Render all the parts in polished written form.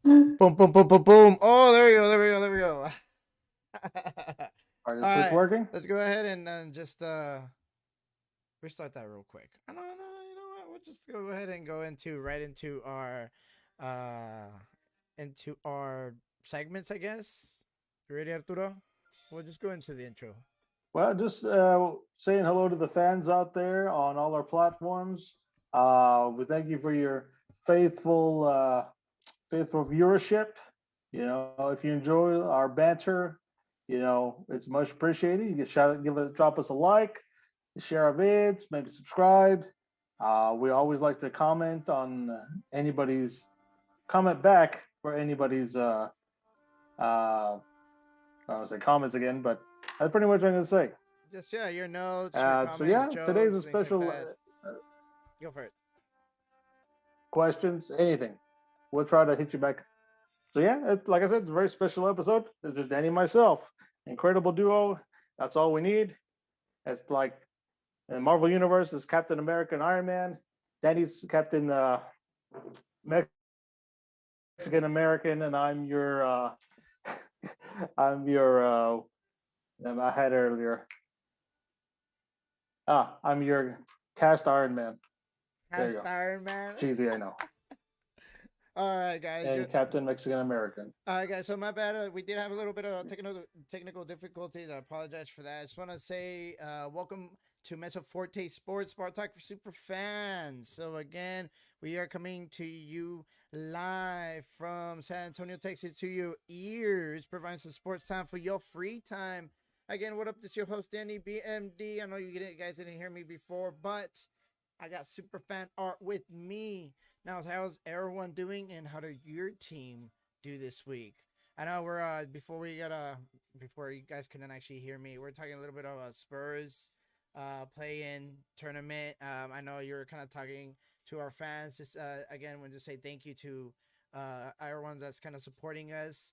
Boom, boom, boom, boom, boom. Oh, there we go, there we go, there we go. All right, All it's right, working. let's go ahead and just restart that real quick. No, no, you know what? We'll just go ahead and go into right uh into our segments, I guess. You ready, Arturo? We'll just go into the intro. Well, just saying hello to the fans out there on all our platforms. We thank you for your faithful, faithful viewership. If you enjoy our banter, it's much appreciated. You can drop us a like, share our vids, maybe subscribe. We always like to comment back for anybody's I don't say comments again, but that's pretty much what I'm gonna say. Just yeah, your notes, your So comments, yeah, today's a jokes, things like special that. Go for it. questions, anything. We'll try to hit you back. So yeah, like I said, it's a very special episode. It's just Danny and myself, incredible duo. That's all we need. It's like in the Marvel Universe is Captain America and Iron Man. Danny's Captain Mexican American, and I'm your I'm your I had earlier. I'm your cast Iron Man. There you Cast go. Iron Man. Cheesy, I know. All right, guys. And Captain Mexican American. All right, guys. So my bad. We did have a little bit of technical difficulties. I apologize for that. I just want to say, welcome to Mezzo Forte Sportz, Bar Talk for super fans. So again, we are coming to you live from San Antonio, Texas, to your ears, providing some sports time for your free time. Again, what up? This is your host Danny BMD. I know guys didn't hear me before, but I got super fan art with me. Now, how's everyone doing, and how did your team do this week? I know we're before you guys couldn't actually hear me, we're talking a little bit of a Spurs play-in tournament. I know you're kind of talking to our fans. Just again, want to say thank you to everyone that's kind of supporting us,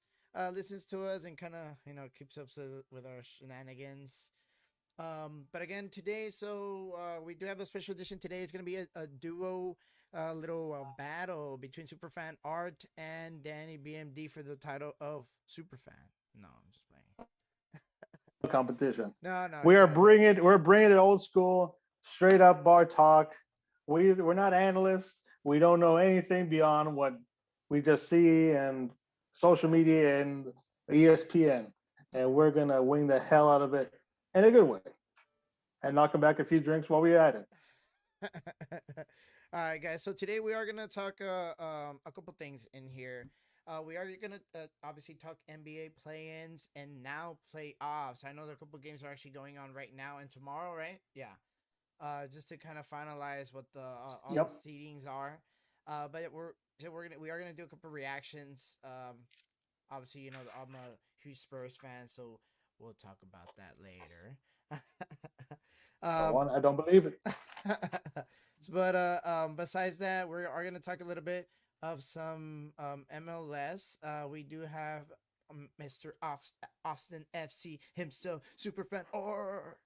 listens to us, and kind of keeps up with our shenanigans. But again, today, we do have a special edition today. It's going to be a duo little battle between Superfan Art and Danny BMD for the title of Superfan. No, I'm just playing. Competition. No, no, We you're are good. Bro. bringing it old school, straight up bar talk. We're not analysts. We don't know anything beyond what we just see and social media and ESPN, and we're gonna wing the hell out of it in a good way, and knocking back a few drinks while we at it. All right, guys. So today we are gonna talk a couple things in here. We are gonna obviously talk NBA play-ins and now playoffs. I know there are a couple games are actually going on right now and tomorrow, right? Yeah. Just to kind of finalize what the all Yep. the seedings are. But we are gonna do a couple reactions. Obviously, I'm a huge Spurs fan, so we'll talk about that later. um, I don't believe it. but besides that, we are gonna talk a little bit of some MLS. We do have Mr. Austin FC himself, super fan art.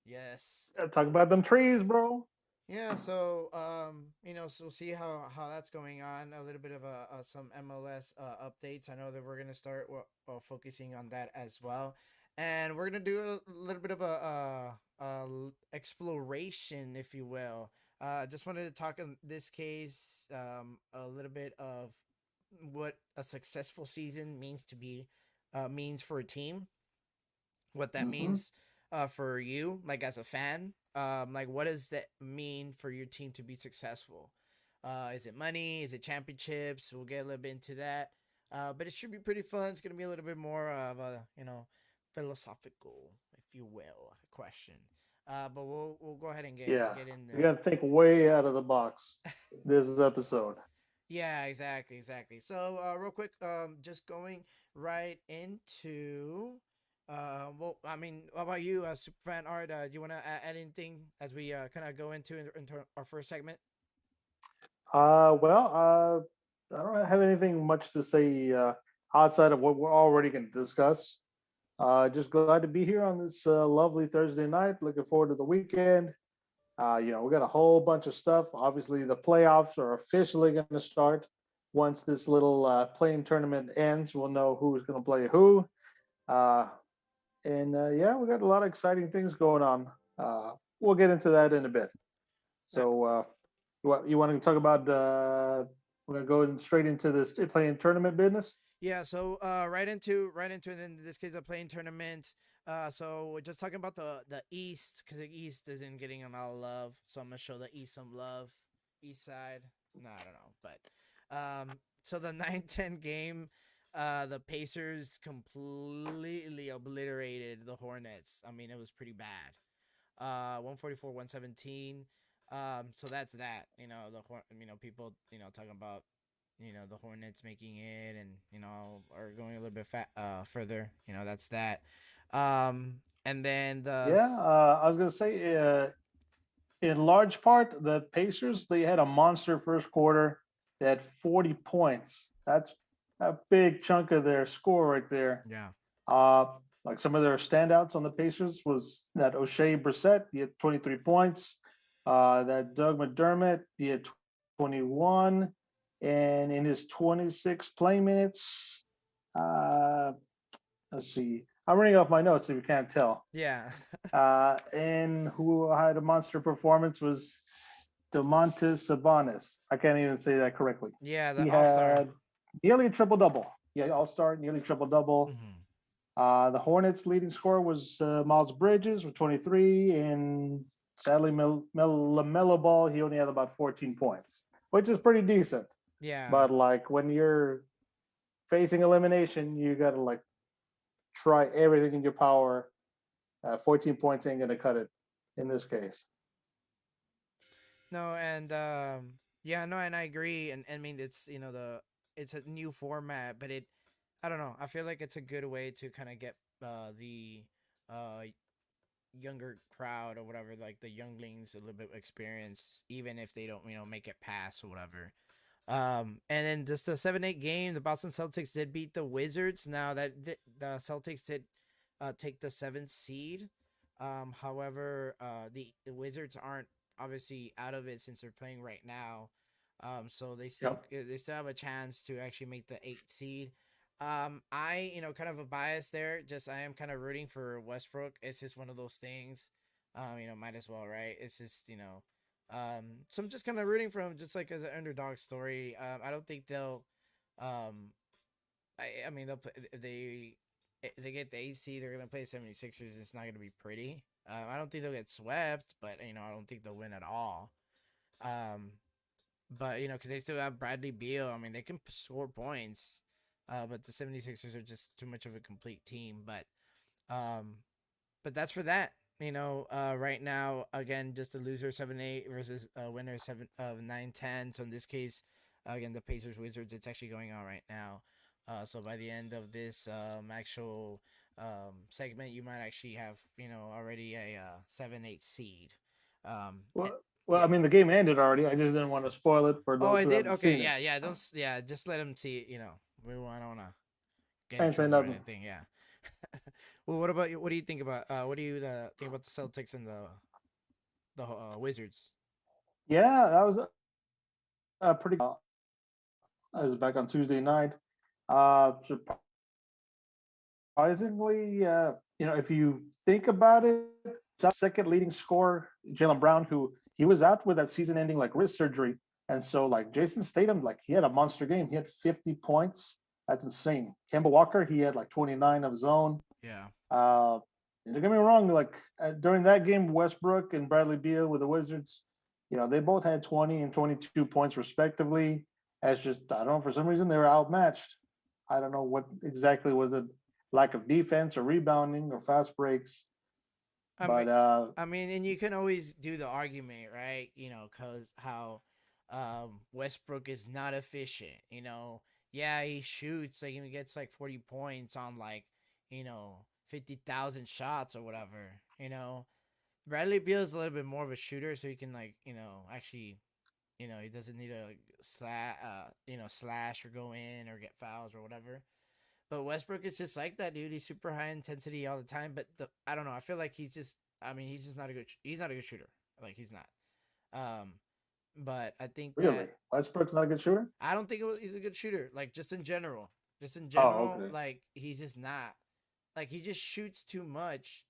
Yes. Talk about them trees, bro. Yeah, so so we'll see how that's going on. A little bit of some MLS updates. I know that we're gonna start focusing on that as well, and we're gonna do a little bit of exploration, if you will. Just wanted to talk in this case a little bit of what a successful season means for a team, what that Mm-hmm. means for you, like as a fan. Like what does that mean for your team to be successful? Is it money? Is it championships? We'll get a little bit into that. But it should be pretty fun. It's gonna be a little bit more of a philosophical, if you will, question. But we'll go ahead and Yeah, get in we there. got to think way out of the box this episode. Yeah, exactly. So, real quick, just going right into, well, I mean, what about you, Superfan Art? Do you want to add anything as we kind of go into our first segment? I don't have anything much to say outside of what we're already going to discuss. Just glad to be here on this lovely Thursday night. Looking forward to the weekend. We got a whole bunch of stuff. Obviously, the playoffs are officially going to start. once this little playing tournament ends, we'll know who's going to play who. Uh, and yeah, we got a lot of exciting things going on. We'll get into that in a bit. Uh, So, you want to talk about? We're going to go straight into this playing tournament business. Yeah, so right into in this case a playing tournament. So we're just talking about the East because the East isn't getting a lot of love. So I'm gonna show the East some love. East side. No, I don't know, but so the 9-10 game, the Pacers completely obliterated the Hornets. I mean, it was pretty bad. 144, 117. So that's that. People, talking about the Hornets making it, and are going a little bit further. That's that. And then Yeah, I was going to say, in large part, the Pacers they had a monster first quarter. They had 40 points. That's a big chunk of their score right there. yeah, Uh, like some of their standouts on the Pacers was that O'Shea Brissett, he had 23 points. That Doug McDermott, he had 21. And in his 26 playing minutes, uh, let's see. I'm reading off my notes if you can't tell. yeah, And who had a monster performance was Domantas Sabonis. I can't even say that correctly. yeah. He The All Star. had nearly a triple double. Yeah, all star, nearly triple double. Mm-hmm. The Hornets' leading scorer was Miles Bridges with 23, and sadly, LaMelo Ball, he only had about 14 points, which is pretty decent. Yeah. But like when you're facing elimination, you gotta like try everything in your power. 14 points ain't gonna cut it in this case. No, and yeah, no, and I agree. And I mean, it's a new format, but I don't know. I feel like it's a good way to kind of get the uh younger crowd or whatever, like the younglings, a little bit of experience, even if they don't, make it past or whatever. And then just the 7-8 game, the Boston Celtics did beat the Wizards. Now that the Celtics did take the 7th seed. However, the Wizards aren't obviously out of it since they're playing right now. So Yep. they still have a chance to actually make the 8th seed. I kind of a bias there. Just I am kind of rooting for Westbrook. It's just one of those things. Might as well, right? It's just so I'm just kind of rooting for him, just like as an underdog story. I don't think they'll. Um, I mean they'll if they get the AC, they're gonna play 76ers. It's not gonna be pretty. I don't think they'll get swept, but I don't think they'll win at all. Um, but because they still have Bradley Beal. I mean, they can score points. But the 76ers are just too much of a complete team. Um, but that's for that. Right now, again, just a loser 7-8 versus a winner 9-10. So in this case, again, the Pacers Wizards. It's actually going on right now. So by the end of this actual segment, you might actually have already a 7-8 seed. Well, well, I Yeah. mean, the game ended already. I just didn't want to spoil it for Oh, those I who did. haven't Okay. seen it. Yeah. Yeah. Don't. Yeah. Just let them see. We I don't wanna get I in ain't say trouble or nothing. anything. Yeah. Well, what about you? What do you think about? What do you think about the Celtics and the Wizards? Yeah, that was pretty. I was back on Tuesday night. Surprisingly, if you think about it, second leading scorer, Jalen Brown, who he was out with that season-ending like wrist surgery, and so like Jason Statham, like he had a monster game. He had 50 points. That's insane. Kemba Walker, he had like 29 of his own. Yeah. Uh, don't get me wrong, like during that game, Westbrook and Bradley Beal with the Wizards, they both had 20 and 22 points respectively. As just I don't know, for some reason they were outmatched. I don't know what exactly was it, lack of defense or rebounding or fast breaks. I mean, But and you can always do the argument, right? Cause how Westbrook is not efficient. Yeah, he shoots like he gets like 40 points on like 50,000 shots or whatever. Bradley Beal is a little bit more of a shooter, so he can like actually he doesn't need to slash or go in or get fouls or whatever. But Westbrook is just like that, dude. He's super high intensity all the time. But I don't know. I feel like he's just. I mean, he's just not a good. He's not a good shooter. Like he's not. Um, But I think Really? that Westbrook's not a good shooter? I don't think he's a good shooter. Like just in general, Oh, okay. like he's just not. Like he just shoots too much.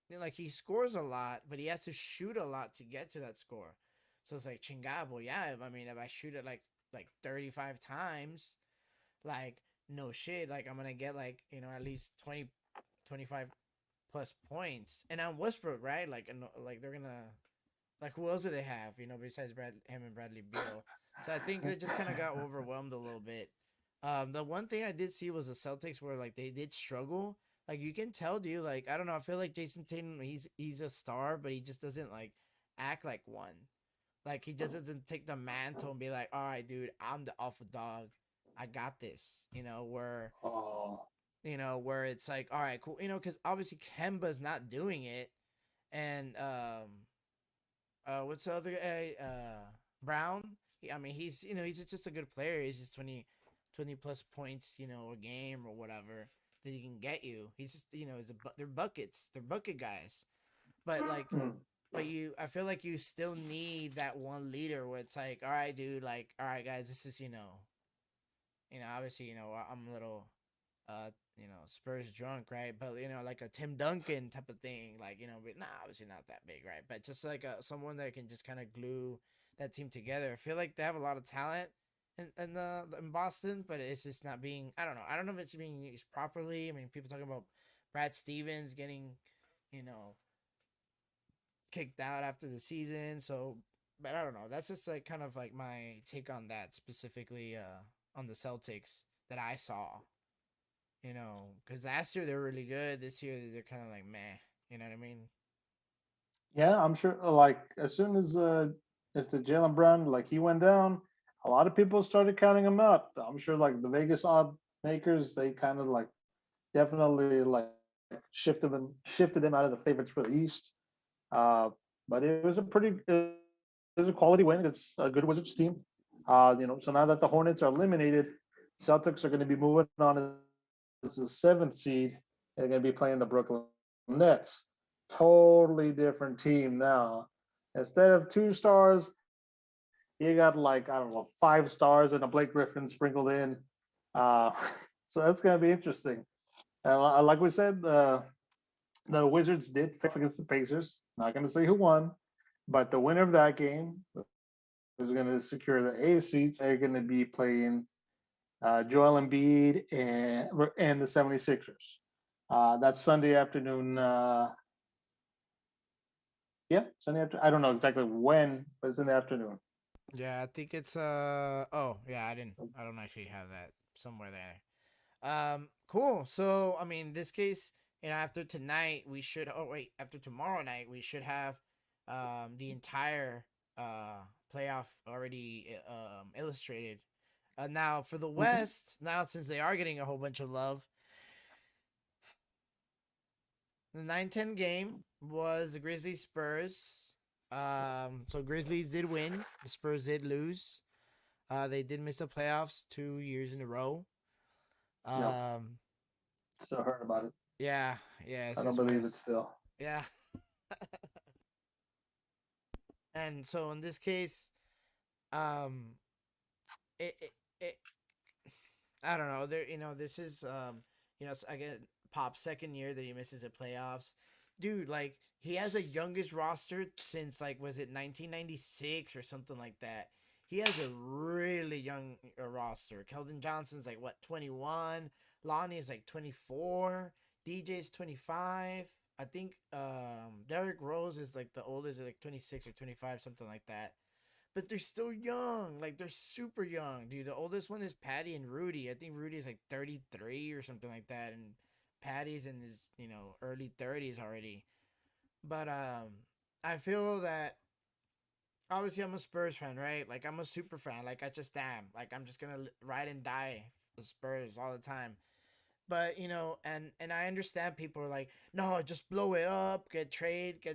Like he scores a lot, but he has to shoot a lot to get to that score. So it's like chingabo. Yeah, I mean, if I shoot it like 35 times, like no shit, like I'm gonna get like at least 20, 25 plus points. And I'm Westbrook, right? Like and like they're gonna like who else do they have? Besides him and Bradley Beal. So I think they just kind of got overwhelmed a little bit. The one thing I did see was the Celtics where like they did struggle. Like you can tell, dude. Like I don't know. I feel like Jason Tatum. He's a star, but he just doesn't like act like one. Like he just doesn't take the mantle and be like, all right, dude, I'm the alpha dog. I got this. Oh, Where it's like, all right, cool. Because obviously Kemba's not doing it, and what's the other guy? Brown. I mean, he's just a good player. He's just 20 plus points, a game or whatever that he can get you. He's just, they're buckets. They're bucket guys. But like, hmm. I feel like you still need that one leader where it's like, all right, dude, like, all right, guys, this is, obviously, I'm a little, Spurs drunk, right? But like a Tim Duncan type of thing, like but nah, obviously not that big, right? But just like someone that can just kind of glue that team together. I feel like they have a lot of talent in Boston, but it's just not being. I don't know. I don't know if it's being used properly. I mean, people talking about Brad Stevens getting, you know, kicked out after the season. So, but I don't know. That's just like kind of like my take on that specifically on the Celtics that I saw. Because last year they were really good. This year they're kind of like meh. You know what I mean? Yeah, I'm sure. Like as soon as the Jalen Brown like he went down, a lot of people started counting him out. I'm sure like the Vegas odd makers, they kind of like definitely like shifted them out of the favorites for the East. Uh, but it was a quality win. It's a good Wizards team. So now that the Hornets are eliminated, Celtics are going to be moving on as the seventh seed. They're going to be playing the Brooklyn Nets. Totally different team now. Instead of 2 stars, you got like I don't know 5 stars and a Blake Griffin sprinkled in. Uh, so that's going to be interesting. Like we said, the Wizards did face against the Pacers. Not going to say who won, but the winner of that game is going to secure the eighth seeds. They're going to be playing Joel Embiid and the 76ers. That's Sunday afternoon. Yeah, Sunday afternoon. I don't know exactly when, but it's in the afternoon. Yeah, I think it's oh yeah, I don't actually have that somewhere there. Cool. So I mean, in this case, after tonight we should. Oh wait, after tomorrow night we should have the entire playoff already illustrated. Now for the Mhm. West, now since they are getting a whole bunch of love, the 9-10 game was the Grizzlies Spurs. So Grizzlies did win. The Spurs did lose. They did miss the playoffs 2 years in a row. Yep, Um, still heard about it. yeah, yeah, it's I don't just what believe it is. still. Yeah, and so in this case, um, it I don't know. This is again Pop's second year that he misses the playoffs. Dude, like he has the youngest roster since like was it 1996 or something like that. He has a really young roster. Keldon Johnson's like what 21. Lonnie is like 24. DJ's 25. I think Derrick Rose is like the oldest, like 26 or 25, something like that, but they're still young. Like they're super young, dude. The oldest one is Patty and Rudy. I think Rudy is like 33 or something like that, and Patty's in his early 30s already. But I feel that obviously I'm a Spurs fan, right? Like I'm a super fan. Like I just am. Like I'm just gonna ride and die for Spurs all the time. But and I understand people are like, no, just blow it up, get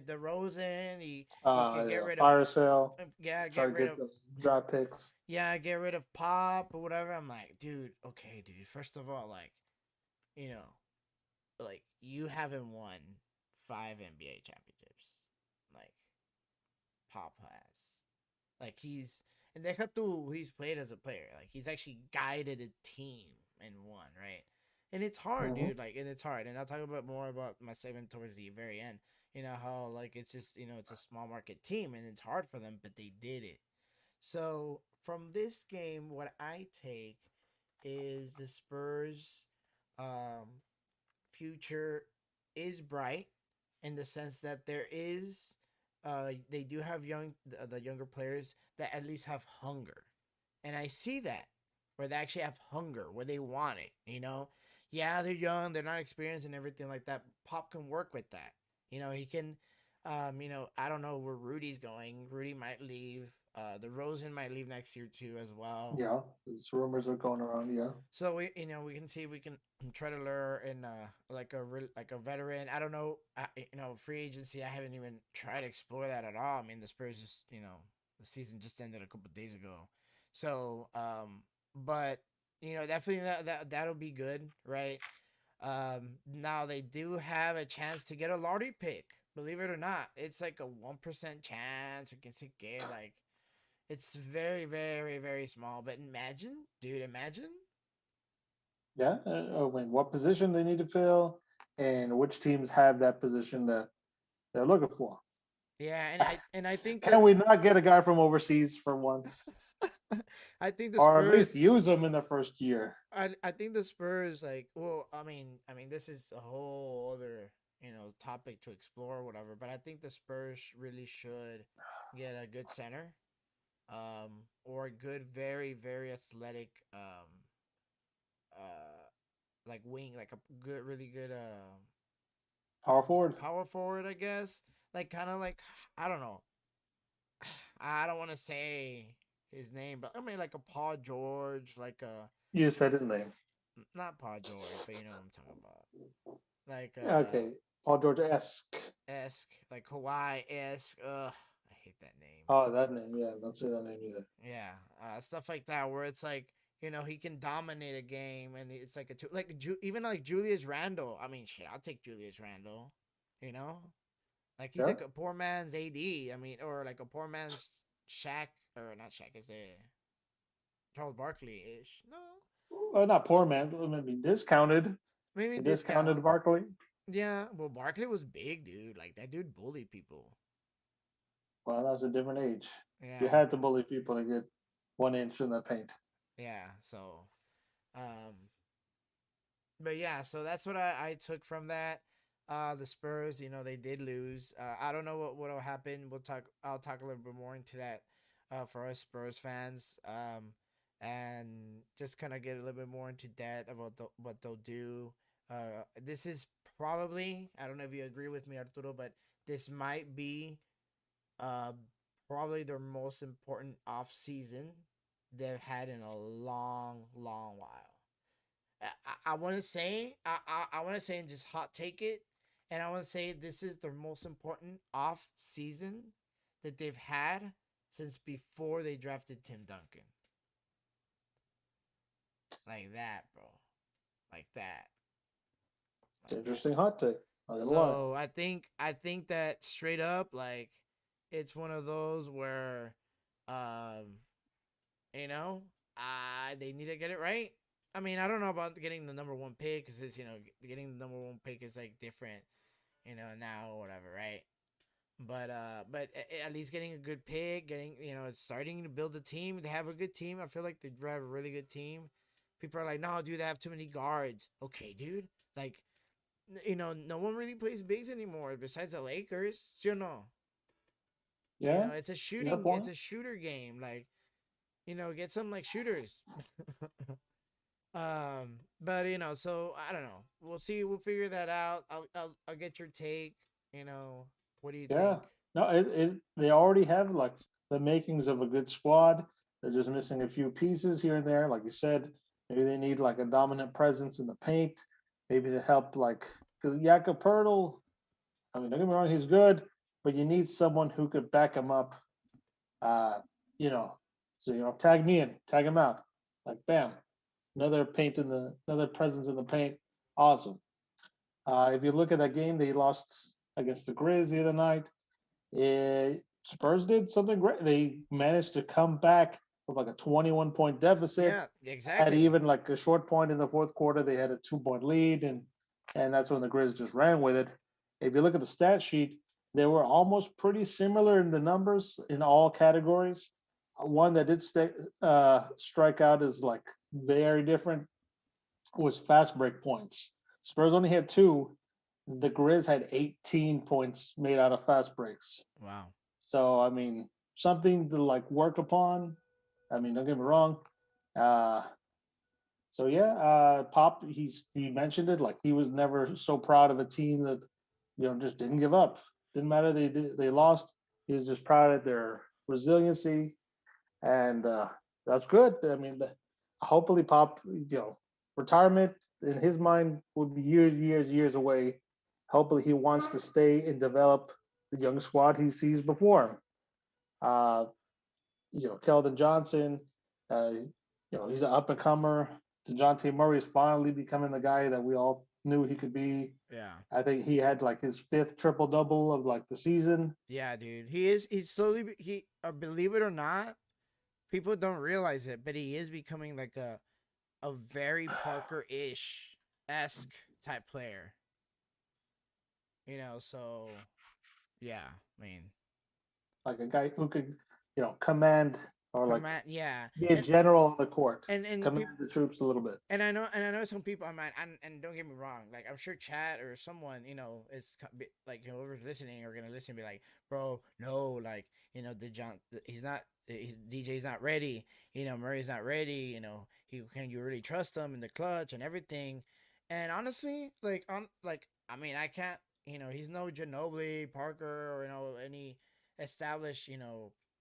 the Rose in. You can get Yeah, rid of fire sale. yeah, Try get to rid get of the draft picks. yeah, get rid of Pop or whatever. I'm like, dude, okay, dude. First of all, like, you know, like you haven't won 5 NBA championships, like Pop has. Like and deja tu, he's played as a player. Like he's actually guided a team and won, right? And it's hard, Hmm. dude. Like, and it's hard. And I'll talk about more about my segment towards the very end. You know how like it's just it's a small market team and it's hard for them, but they did it. So from this game, what I take is the Spurs' um, future is bright in the sense that there is they do have the younger players that at least have hunger, and I see that where they actually have hunger, where they want it. Yeah, they're young, they're not experienced and everything like that. Pop can work with that. He can I don't know where Rudy's going. Rudy might leave. The Rosen might leave next year too as well. Yeah, these rumors are going around. Yeah. So we can see if we can try to lure in like a veteran. I don't know, free agency. I haven't even tried to explore that at all. I mean, the Spurs just the season just ended a couple days ago, so but definitely that'll be good, right? Now they do have a chance to get a lottery pick. Believe it or not, it's like a 1% chance. You can see get like it's very, very, very small. But imagine, dude, imagine. Yeah. What position they need to fill, and which teams have that position that they're looking for. Yeah, and I think Can that we not get a guy from overseas for once, I think the or at least Spurs use him in the first year? I think the Spurs like well, I mean this is a whole other, topic to explore or whatever, but I think the Spurs really should get a good center or a good very very athletic uh like wing, like a good really good Power forward. power forward, I guess. Like kind of like I don't know. I don't want to say his name, but I mean like a Paul George, like a You said his name. not Paul George, but you know what I'm talking about. Like Yeah, okay, Paul George esque. esque, like Kawhi esque. Ugh, I hate that name. Oh, that name. Yeah, don't say that name either. Yeah, stuff like that where it's like he can dominate a game and it's like a two like even like Julius Randle. I mean, shit, I'll take Julius Randle. You know, like he's Yeah. like a poor man's AD. I mean, or like a poor man's Shaq or not Shaq. Is it Charles Barkley ish? No, Well, not poor man. Maybe discounted. maybe A discounted discount. Barkley. Yeah, well, Barkley was big, dude. Like that dude bullied people. Well, that was a different age. You Yeah, had to bully people to get 1 inch in the paint. yeah. So, um, but yeah, so that's what I took from that. The Spurs, they did lose. I don't know what'll happen. I'll talk a little bit more into that. For us Spurs fans. And just kind of get a little bit more into that about what they'll do. This is probably, I don't know if you agree with me, Arturo, but this might be uh probably their most important off season they've had in a long, long while. I want to say I want to say and just hot take it, and I want to say this is their most important off season that they've had since before they drafted Tim Duncan. Like that, bro. Like that. It's an Like that. interesting hot take. Not gonna lie. So I think that straight up, like it's one of those where, um, you know, they need to get it right. I mean, I don't know about getting the number one pick because it's getting the number one pick is like different, now or whatever, right? But at least getting a good pick, getting starting to build a team. They have a good team. I feel like they have a really good team. People are like, no, dude, they have too many guards. Okay, dude, like no one really plays bigs anymore besides the Lakers. You know, Yeah, it's a you have it's point. a shooter game. Like, get some like shooters. But so I don't know. We'll see. We'll figure that out. I'll get your take. What do you Yeah. think? No, they already have like the makings of a good squad. They're just missing a few pieces here and there. Like you said, maybe they need like a dominant presence in the paint, maybe to help like because Jakob Pertl, I mean, don't get me wrong, he's good, but you need someone who could back him up. Uh, you know, so tag me in, tag him out, like bam, another presence in the paint. Awesome. If you look at that game, they lost against the Grizz the other night. Spurs did something great. They managed to come back from like a 21-point deficit. Yeah, At exactly. even like a short point in the fourth quarter, they had a 2-point lead, and that's when the Grizz just ran with it. If you look at the stat sheet, they were almost pretty similar in the numbers in all categories. One that did strike out is like very different was fast break points. Spurs only had two. The Grizz had 18 points made out of fast breaks. Wow. So I mean, something to like work upon. I mean, don't get me wrong. Uh, so yeah, Pop, he mentioned it like he was never so proud of a team that just didn't give up. Didn't matter they lost. He was just proud of their resiliency, and that's good. I mean, hopefully Pop, retirement in his mind would be years away. Hopefully he wants to stay and develop the young squad he sees before him. Uh, Keldon Johnson, he's an up and comer. DeJounte Murray is finally becoming the guy that we all knew he could be. Yeah. I think he had like his fifth triple double of like the season. Yeah, dude. He's slowly believe it or not, people don't realize it, but he is becoming like a very Parker-ish esque type player. So yeah, I mean, Like a guy who could, command or like command, yeah, be a general on the court, and command the troops a little bit. and I know some people. I mean, and don't get me wrong. Like I'm sure Chad or someone is like whoever's listening are gonna listen and be like, bro, no, like he's not. DJ's not ready. Murray's not ready. Can you really trust him in the clutch and everything? And honestly, I mean, I can't. He's no Ginobili, Parker, or any established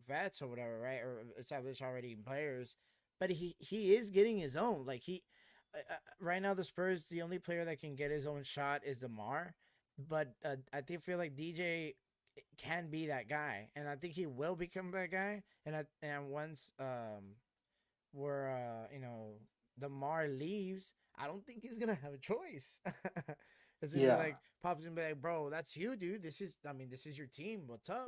vets or whatever, right? Or established already players, but he is getting his own. Like right now the Spurs, the only player that can get his own shot is DeMar, but I feel like DJ can be that guy, and I think he will become that guy. And once where DeMar leaves, I don't think he's gonna have a choice. It's gonna be Yeah, like Pop's gonna be like, bro, that's you, dude. This is your team. What's up?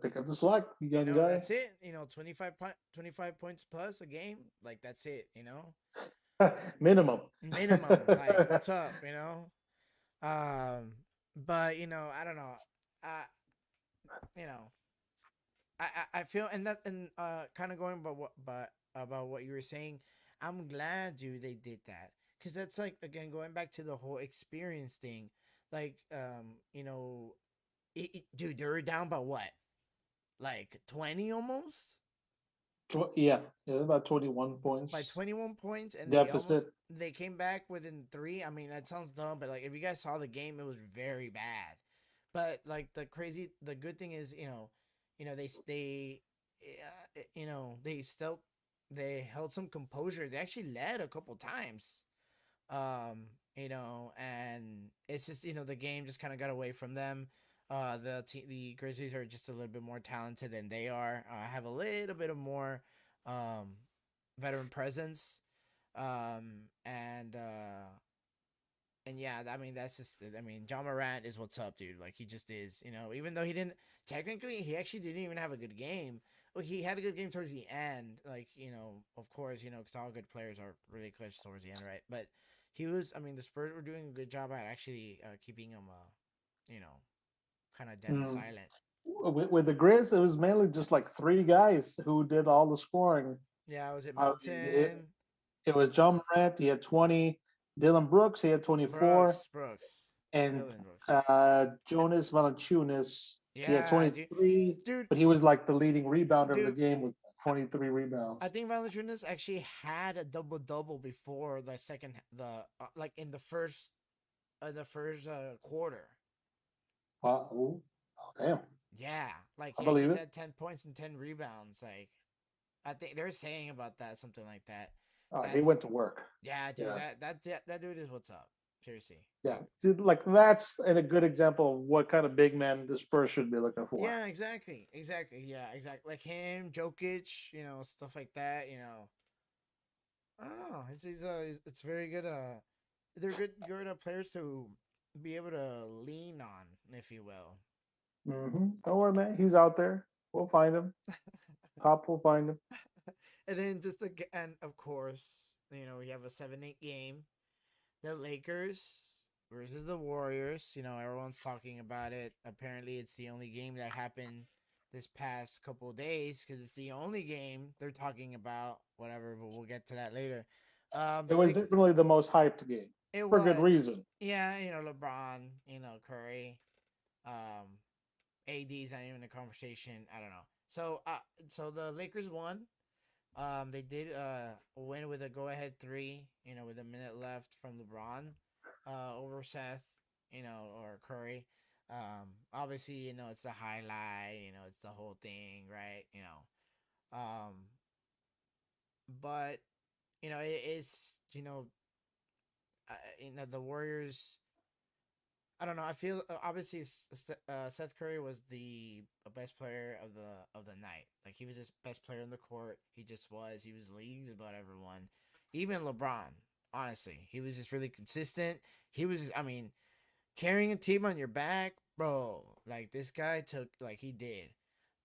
pick up the slack, young guy. That's it. 25 points plus a game. Like that's it. Minimum. Minimum. Like what's up? But I don't know. I you know, I feel and kind of going about what you were saying. I'm glad, dude, they did that because that's like again going back to the whole experience thing. Like dude, they were down by what? Like 20 almost? Yeah, about 21 By points 21 points, and deficit. they came back within 3. I mean, that sounds dumb, but like if you guys saw the game, it was very bad. But like the good thing is, they still they held some composure. They actually led a couple times. And it's just the game just kind of got away from them. The Grizzlies are just a little bit more talented than they are. Have a little bit of more um, veteran presence, and yeah, I mean that's just. I mean, John Morant is what's up, dude. Like he just is. Even though he didn't technically, he actually didn't even have a good game. Well, he had a good game towards the end. Like of course, because all good players are really clutch towards the end, right? But he was. I mean, the Spurs were doing a good job at actually keeping him, kind of dead and Mm. silent. With the Grizz, it was mainly just like three guys who did all the scoring. Yeah, was it I mean, Melton? it was John Morant. He had 20. Dylan Brooks, he had 24, Brooks, and Dylan Brooks. Jonas Valanciunas, he had Yeah, 23, dude, but he was like the leading rebounder of the dude. game with I, 23 I rebounds. think Valanciunas actually had a double double before like in the first quarter. Oh, damn. Yeah, like I he believe actually it. had 10 points and 10 rebounds. Like I think they're saying about that something like that. He That's went to work. yeah, dude. Yeah. That dude is what's up. Seriously. Yeah. See, like that's a good example of what kind of big man the Spurs should be looking for. Yeah, exactly. Yeah, exactly. Like him, Jokic, stuff like that. I don't know. It's very good. They're good players to be able to lean on, if you will. Don't worry, man. He's out there. We'll find him. Pop will find him. And then just again, and of course, we have a 7-8 game. The Lakers versus the Warriors. Everyone's talking about it. Apparently, it's the only game that happened this past couple of days because it's the only game they're talking about. Whatever, but we'll get to that later. It The was Lake, definitely the most hyped game it for good was, reason. yeah, LeBron, Curry, um, AD's not even a conversation. I don't know. So the Lakers won. They did win with a go ahead three, with a minute left from LeBron, over Seth, or Curry. Obviously, it's the highlight, it's the whole thing, right? Um, but it is, the Warriors. I don't know. I feel obviously Seth Curry was the best player of the night. Like he was the best player on the court. He just was. He was leagues above everyone. Even LeBron, honestly, he was just really consistent. He was, I mean, carrying a team on your back, bro. Like this guy took, like he did. He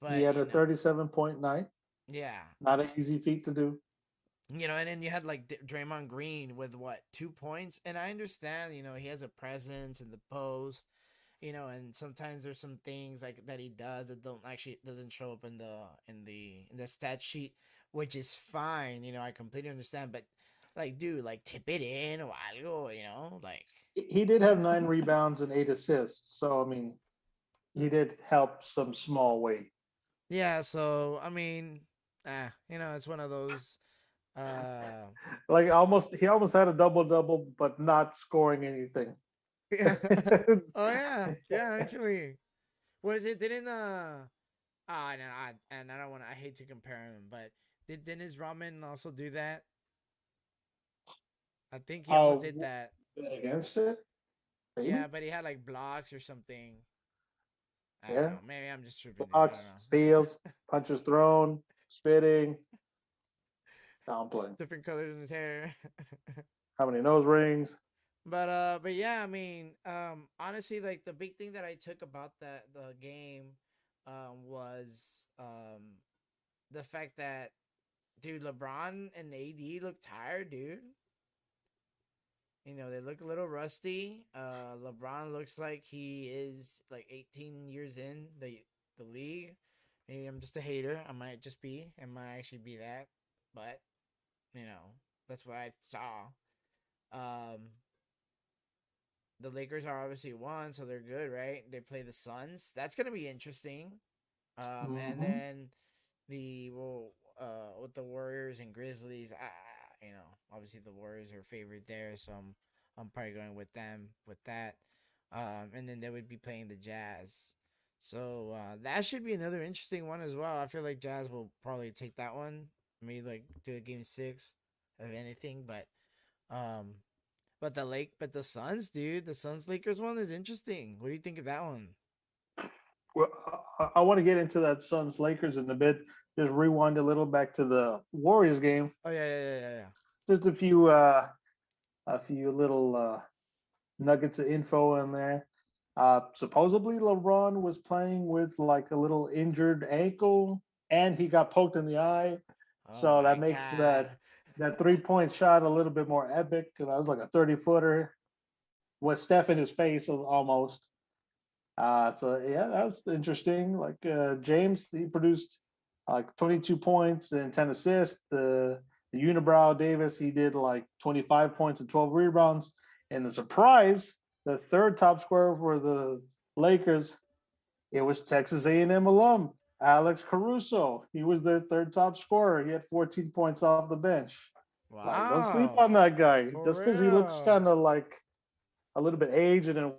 But had a 37-point night. yeah, Not an easy feat to do. and then you had like Draymond Green with what 2 points, and I understand, he has a presence in the post, and sometimes there's some things like that he does that don't actually doesn't show up in the stat sheet, which is fine. I completely understand, but like, dude, like tip it in or algo, like He did have 9 rebounds and 8 assists. So, I mean, he did help some small way. yeah. So I mean, it's one of those. Uh, Like he almost had a double double, but not scoring anything. yeah. Oh yeah, yeah. Actually, what is it? Didn't no, and I don't want to. I hate to compare him, but did Dennis Rodman also do that? I think he almost Oh, did that. against it, maybe. Yeah, but he had like blocks or something. I don't Yeah, know. Maybe I'm just tripping, dude. I blocks, don't steals, know. punches thrown, spitting, downplaying. Different colors in his hair. How many nose rings? But yeah, I mean, honestly, like the big thing that I took about the game, was the fact that, dude, LeBron and AD look tired, dude. They look a little rusty. LeBron looks like he is like 18 years in the league. Maybe I'm just a hater. I might just be. I might actually be that. But you know, that's what I saw. Um, the Lakers are obviously one, so they're good, right? They play the Suns. That's gonna be interesting. And Mm-hmm. then with the Warriors and Grizzlies, obviously the Warriors are favored there, so I'm probably going with them with that. And then they would be playing the Jazz. So that should be another interesting one as well. I feel like Jazz will probably take that one. Maybe like do a game six of anything, um, but the Suns, dude, the Suns Lakers one is interesting. What do you think of that one? Well, I want to get into that Suns Lakers in a bit. Just rewind a little back to the Warriors game. Oh yeah. Just a few little nuggets of info in there. Supposedly, LeBron was playing with like a little injured ankle, and he got poked in the eye. Oh So my that makes god. that 3 point shot a little bit more epic. Because that was like a 30-footer with Steph in his face almost. So yeah, that's interesting. Like James, he produced like 22 points and 10 assists. The Unibrow Davis, he did like 25 points and 12 rebounds. And the surprise, the third top scorer for the Lakers, it was Texas A&M alum Alex Caruso. He was their third top scorer. He had 14 points off the bench. Like, don't sleep Wow. on that guy For just because he looks real. kind of like a little bit aged and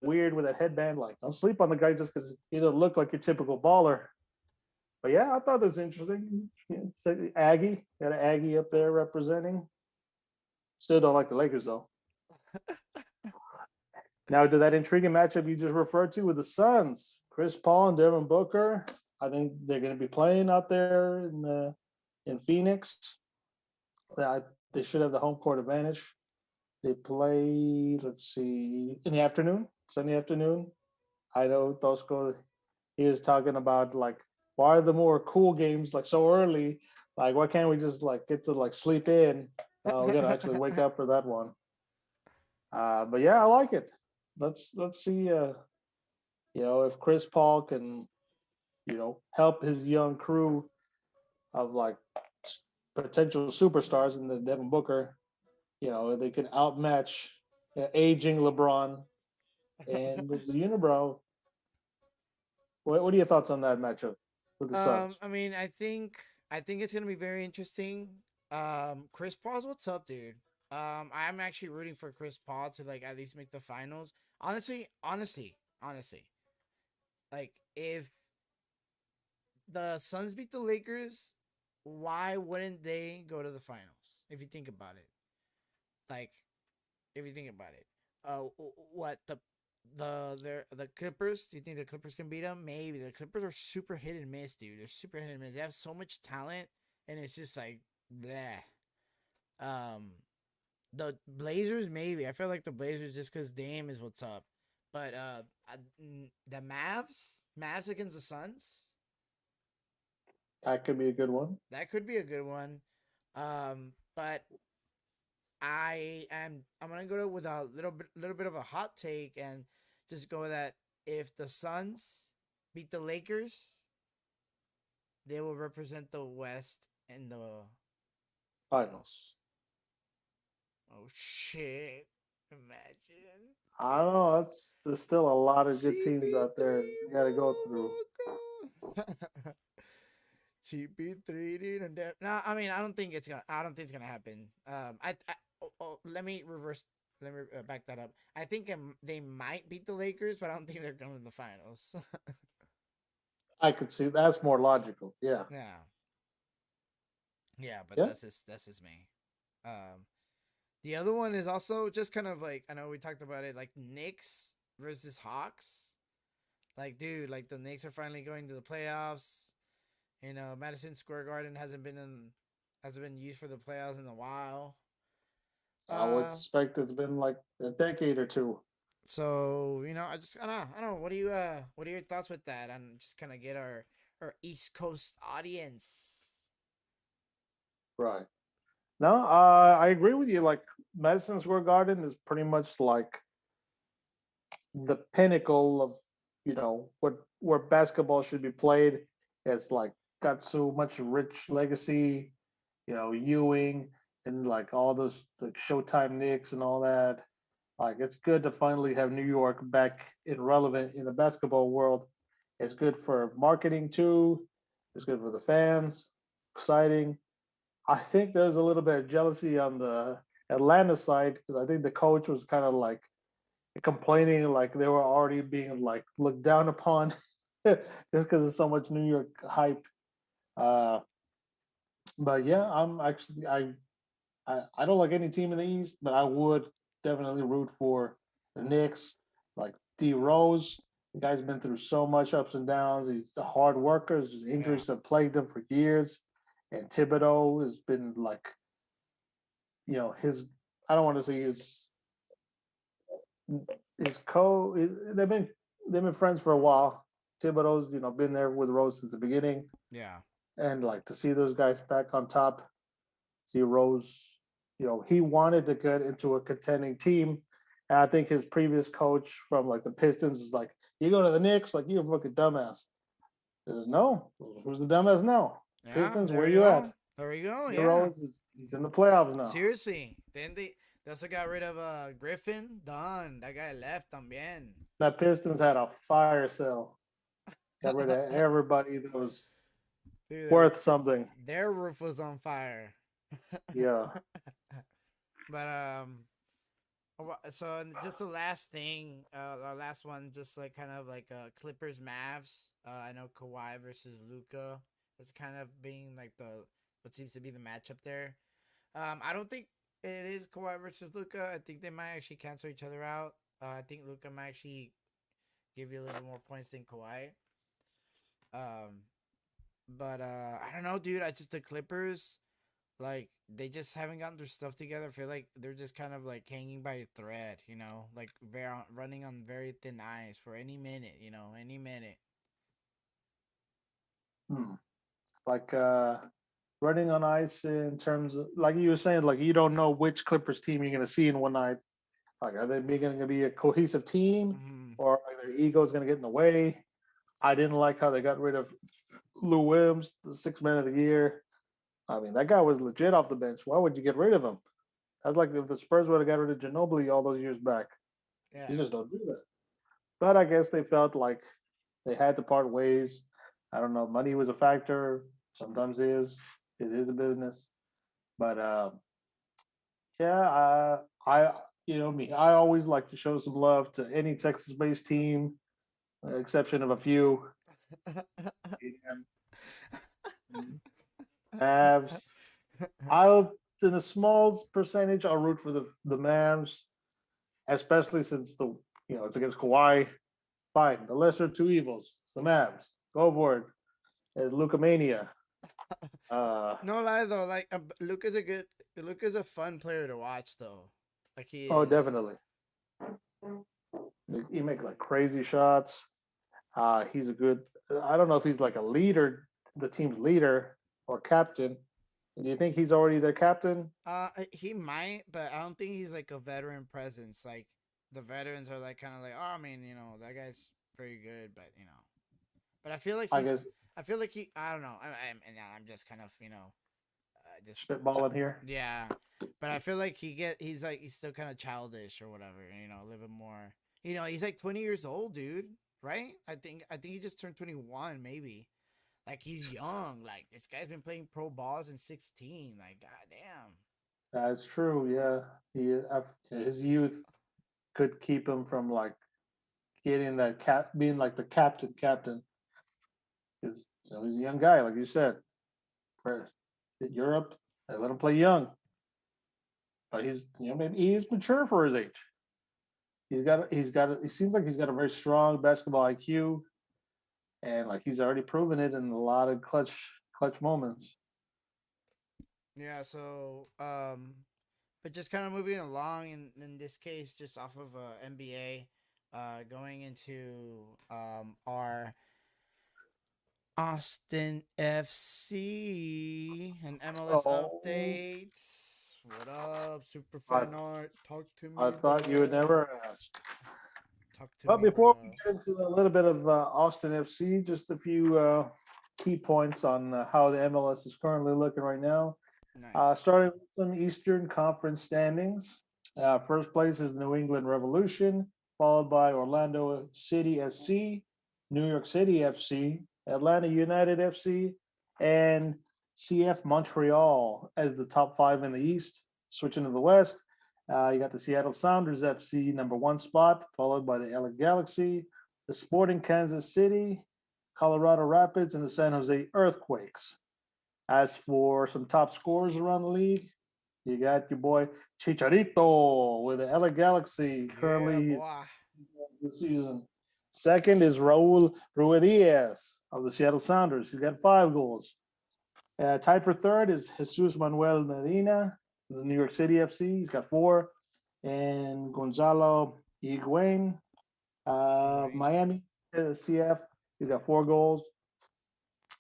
weird with that headband. Like, don't sleep on the guy just because he doesn't look like your typical baller. But yeah, I thought this was interesting. It's like Aggie, got an Aggie up there representing. Still don't like the Lakers though. Now to that intriguing matchup you just referred to with the Suns, Chris Paul and Devin Booker. I think they're going to be playing out there in Phoenix. Uh, they should have the home court advantage. They play, let's see, in the afternoon, Sunday afternoon. I know Tosco, he was talking about like why are the more cool games like so early? Like, why can't we just like get to like sleep in? We gotta actually wake up for that one. But yeah, I like it. Let's see. If Chris Paul can, help his young crew of like potential superstars in the Devin Booker, they can outmatch aging LeBron and the unibrow. What are your thoughts on that matchup with the Suns? I mean, I think it's gonna be very interesting. Chris Paul's what's up, dude. I'm actually rooting for Chris Paul to like at least make the finals. Honestly, like if the Suns beat the Lakers, why wouldn't they go to the finals? If you think about it, like if you think about it, what the Clippers? Do you think the Clippers can beat them? Maybe the Clippers are super hit and miss, dude. They're super hit and miss. They have so much talent, and it's just like bleh. Um, the Blazers, maybe. I feel like the Blazers just because Dame is what's up, but the Mavs against the Suns, That could be a good one. that could be a good one. But I'm gonna go with a little bit of a hot take and just go that if the Suns beat the Lakers, they will represent the West in the Finals. finals. Oh shit! Imagine I don't know. There's still a lot of good teams out there CP3 you got to go through. CP3, dude. No, I mean, I don't think it's gonna. I don't think it's gonna happen. Let me reverse. Let me back that up. I think they might beat the Lakers, but I don't think they're going to the finals. I could see that's more logical. Yeah, Yeah, yeah, but yeah. that's just me. Um, the other one is also just kind of like I know we talked about it, like Knicks versus Hawks. Like, dude, like the Knicks are finally going to the playoffs. Madison Square Garden hasn't been used for the playoffs in a while. I would Uh, suspect it's been like a decade or two. so I don't know. What are your thoughts with that? And just kind of get our East Coast audience. Right. No, I agree with you. Like Madison Square Garden is pretty much like the pinnacle of what where basketball should be played. It's like got so much rich legacy, Ewing and like all those the Showtime Knicks and all that. Like it's good to finally have New York back in relevant in the basketball world. It's good for marketing too. It's good for the fans. Exciting. I think there's a little bit of jealousy on the Atlanta side because I think the coach was kind of like complaining like they were already being like looked down upon just because of so much New York hype. Uh, but yeah, I'm actually I don't like any team in the East, but I would definitely root for the Knicks. Like D Rose, the guy's been through so much ups and downs. He's a hard worker. Just Yeah, injuries have plagued him for years. And Thibodeau has been like, his. I don't want to say his co. They've been friends for a while. Thibodeau's been there with Rose since the beginning, yeah, and like to see those guys back on top. See Rose, he wanted to get into a contending team. And I think his previous coach from like the Pistons was like, "You go to the Knicks, like you're a fucking dumbass." He says, "No, who's the dumbass now? yeah. Pistons, There where you you go. at? There you go. D Yeah. Rose he's in the playoffs now." Seriously. Then they also got rid of Griffin. Done. That guy left también. That Pistons had a fire sale. Got rid of everybody that was Dude, worth something. their roof was on fire. Yeah. But so just the last thing, our last one, just like kind of like Clippers Mavs. I know Kawhi versus Luca. It's kind of being like the what seems to be the matchup there. I don't think it is Kawhi versus Luca. I think they might actually cancel each other out. I think Luca might actually give you a little more points than Kawhi. Um, but I don't know, dude. I just the Clippers. Like they just haven't gotten their stuff together. I feel like they're just kind of like hanging by a thread, like very running on very thin ice for any minute, any minute. hmm, like running on ice in terms of like you were saying, like you don't know which Clippers team you're going to see in one night. Like, are they going to be a cohesive team, Mhm. or are their egos going to get in the way? I didn't like how they got rid of Lou Williams, the sixth man of the year. I mean, that guy was legit off the bench. Why would you get rid of him? That's like if the Spurs would have got rid of Ginobili all those years back. You Yeah. just don't do that. But I guess they felt like they had to part ways. I don't know. Money was a factor. Sometimes is. It is a business. But yeah, I you know me. I always like to show some love to any Texas-based team, exception of a few. Mavs. I'll in a small percentage. I'll root for the Mavs, especially since the it's against Kawhi. Fine, the lesser of two evils. It's the Mavs. Go for it. It's Lucamania. Uh, No lie though, like Luke is a fun player to watch though. Like he oh, is. definitely. He make like crazy shots. He's a good. I don't know if he's like a leader, the team's leader or captain. Do you think he's already their captain? He might, but I don't think he's like a veteran presence. Like the veterans are like kind of like, oh, I mean, that guy's very good, but but I feel like I guess I feel like I don't know. I'm just kind of, just, spitballing here. yeah. But I feel like he's still kind of childish or whatever. A little bit more. He's like 20 years old, dude. Right? I think he just turned 21, maybe. Like he's young. Like this guy's been playing pro balls in 16. Like goddamn. That's true. Yeah, his youth could keep him from like getting that being like the captain. Because he's a young guy, like you said. For Europe, they let him play young, but he's maybe he's mature for his age. He seems like he's got a very strong basketball IQ, and like he's already proven it in a lot of clutch moments. Yeah. So but just kind of moving along in this case, just off of NBA, going into our Austin FC and MLS Oh, updates. What up, super I fan art? Talk to I me, thought you would bro. never ask. Talk to But me, before we bro. get into a little bit of Austin FC, just a few key points on how the MLS is currently looking right now. Nice. Starting with some Eastern Conference standings. First place is New England Revolution, followed by Orlando City SC, New York City FC, Atlanta United FC, and CF Montreal as the top five in the East. Switching to the West, you got the Seattle Sounders FC, number one spot, followed by the LA Galaxy, the Sporting Kansas City, Colorado Rapids, and the San Jose Earthquakes. As for some top scorers around the league, you got your boy Chicharito with the LA Galaxy Yeah, currently boy. this season. Second is Raul Ruidiaz of the Seattle Sounders. He's got 5 goals. Tied for third is Jesus Manuel Medina, of the New York City FC. He's got 4. And Gonzalo Higuain, Higuain. Miami CF. He's got 4 goals.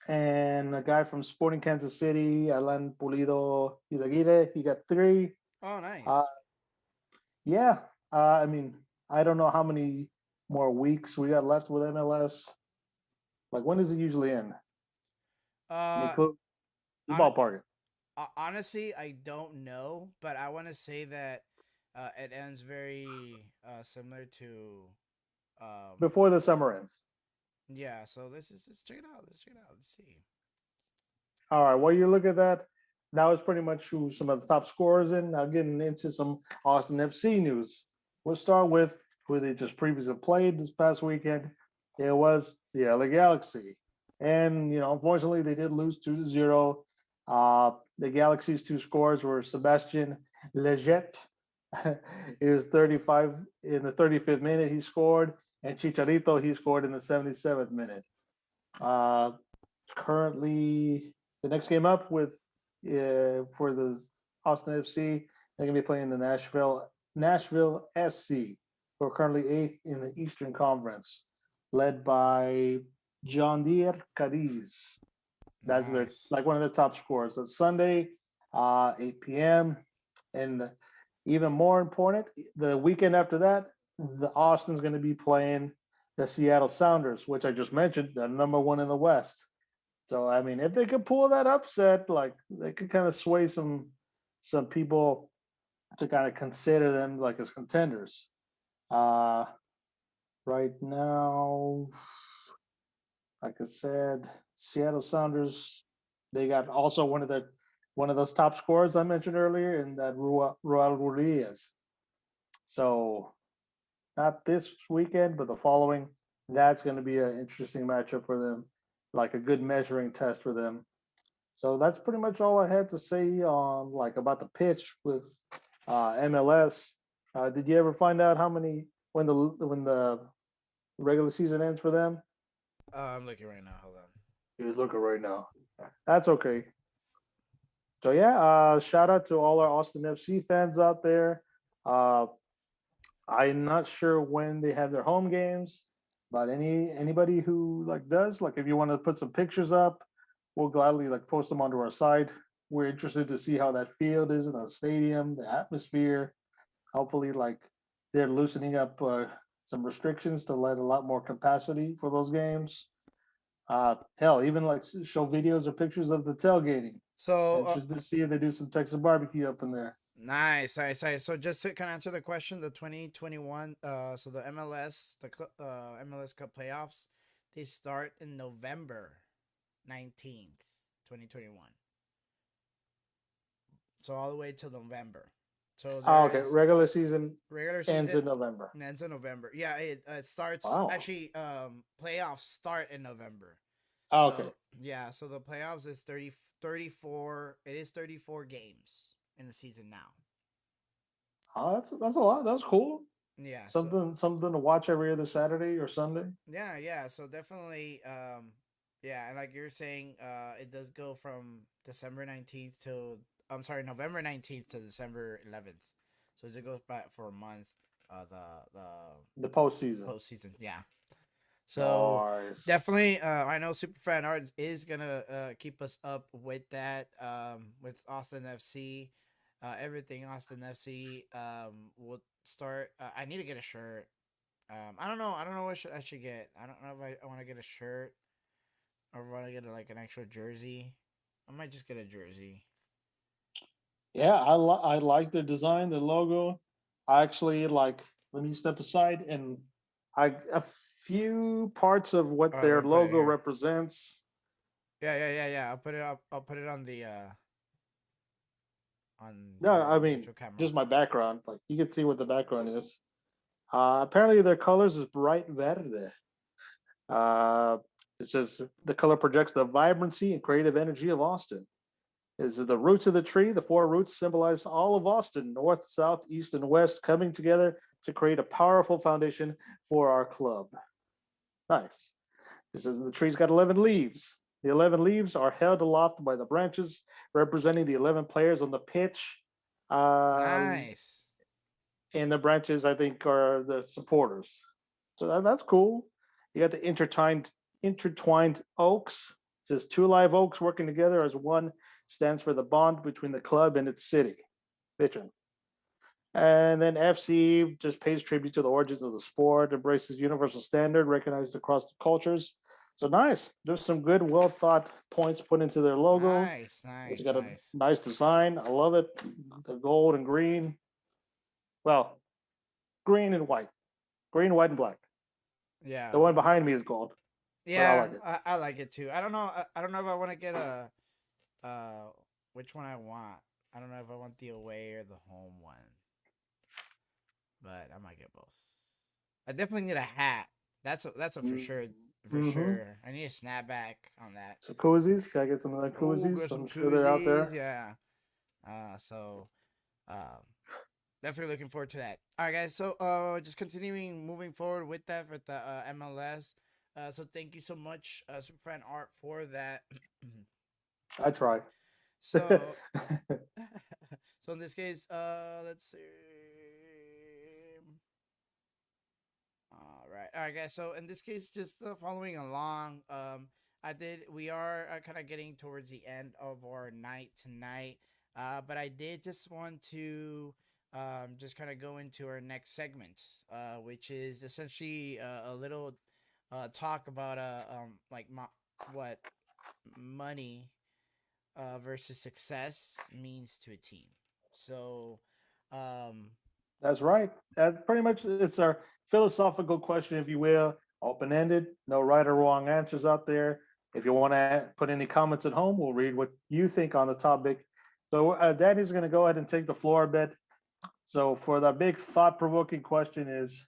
And a guy from Sporting Kansas City, Alan Pulido Izaguirre, he got 3. Oh, Uh, nice. yeah, I mean, I don't know how many more weeks we got left with MLS. Like, when does it usually end? Any Uh, clue? Just on, ballpark it. honestly, I don't know, but I want to say that it ends very similar to um Before the summer ends. yeah. So let's check it out. Let's check it out. Let's see. All right, while you look at that, that was pretty much who some of the top scorers in. Now getting into some Austin FC news. We'll start with who they just previously played this past weekend. It was the LA Galaxy. And, unfortunately, they did lose 2-0. The Galaxy's 2 scores were Sebastian Leggett. He was 35 in the 35th minute, he scored. And Chicharito, he scored in the 77th minute. Uh, Currently, the next game up with for the Austin FC, they're gonna be playing the Nashville SC, who are currently eighth in the Eastern Conference, led by John Deere Cadiz. That's their Nice. like one of their top scores. That's Sunday, 8 p.m. And even more important, the weekend after that, the Austin's going to be playing the Seattle Sounders, which I just mentioned, they're number one in the West. So I mean, if they could pull that upset, like they could kind of sway some people to kind of consider them like as contenders. Uh, right now, like I said, Seattle Sounders, they got also one of those top scorers I mentioned earlier in that Ruel Ruiz. So not this weekend, but the following. That's going to be an interesting matchup for them, like a good measuring test for them. So that's pretty much all I had to say on like about the pitch with MLS. Did you ever find out how many when the regular season ends for them? I'm looking right now. Hold on. He's looking right now. That's okay. So yeah, shout out to all our Austin FC fans out there. Uh, I'm not sure when they have their home games, but anybody who like does like if you want to put some pictures up, we'll gladly like post them onto our site. We're interested to see how that field is in the stadium, the atmosphere. Hopefully, like they're loosening up some restrictions to let a lot more capacity for those games. Hell, even like show videos or pictures of the tailgating. So Interested to see if they do some Texas barbecue up in there. nice, nice, nice. So just to kind of answer the question, the 2021, so the MLS Cup playoffs, they start in November 19th, 2021. So all the way till November. So Oh, there okay. is Regular season regular ends season in November. ends in November. Yeah, it starts Wow. actually. Playoffs start in November. Oh, okay. So yeah, so the playoffs is 34. It is 34 games in the season now. Oh, that's a lot. That's cool. Yeah. So Something to watch every other Saturday or Sunday. yeah, yeah. So definitely, yeah, and like you're saying, it does go from December 19th to I'm sorry, November 19th to December 11th. So it goes back for a month. The The postseason. postseason. Yeah. So Nice. definitely, I know Superfan Arts is gonna keep us up with that. With Austin FC, everything Austin FC. Will start. I need to get a shirt. I don't know. I don't know what I should get. I don't know if I want to get a shirt or want to get like an actual jersey. I might just get a jersey. Yeah, I like their design, their logo. I actually like. Let me step aside and a few parts of what I'm their gonna put it logo here. represents. Yeah, yeah, yeah, yeah. I'll put it up. I'll put it on No, I the mean actual camera. just my background. Like you can see what the background is. Apparently, their colors is bright verde. Uh, it says the color projects the vibrancy and creative energy of Austin. Is the roots of the tree. The four roots symbolize all of Austin, north, south, east, and west, coming together to create a powerful foundation for our club. Nice. It says the tree's got 11 leaves. The 11 leaves are held aloft by the branches, representing the 11 players on the pitch. Uh, Nice. and the branches, I think, are the supporters. So that's cool. You got the intertwined oaks. It says two live oaks working together as one stands for the bond between the club and its city. Bitchin'. And then FC just pays tribute to the origins of the sport, embraces universal standard recognized across the cultures. So nice. There's some good, well thought points put into their logo. Nice, It's nice, got a nice. nice design. I love it. The gold and green. Well, green and white. Green, white, and black. Yeah, The one behind me is gold, but I yeah. like it. I like it too. I don't know. I don't know if I want to get uh which one I want. I don't know if I want the away or the home one, but I might get both. I definitely need a hat. That's a for sure. For Mm-hmm. sure. I need a snapback on that. So koozies. Gotta get some of the Oh, koozies. got some I'm sure they're out koozies. there. Yeah. So, um, definitely looking forward to that. All right, guys. So, just continuing moving forward with that with the MLS. So thank you so much, Superfan Art, for that. I try. So, so in this case, let's see. All right, guys. So in this case, just following along. I did. We are kind of getting towards the end of our night tonight, but I did just want to just kind of go into our next segment, which is essentially a little talk about like what money versus success means to a team. So, um, That's right. That pretty much it's our philosophical question, if you will, open ended. No right or wrong answers out there. If you want to put any comments at home, we'll read what you think on the topic. So, Danny's going to go ahead and take the floor a bit. So, for the big thought provoking question is,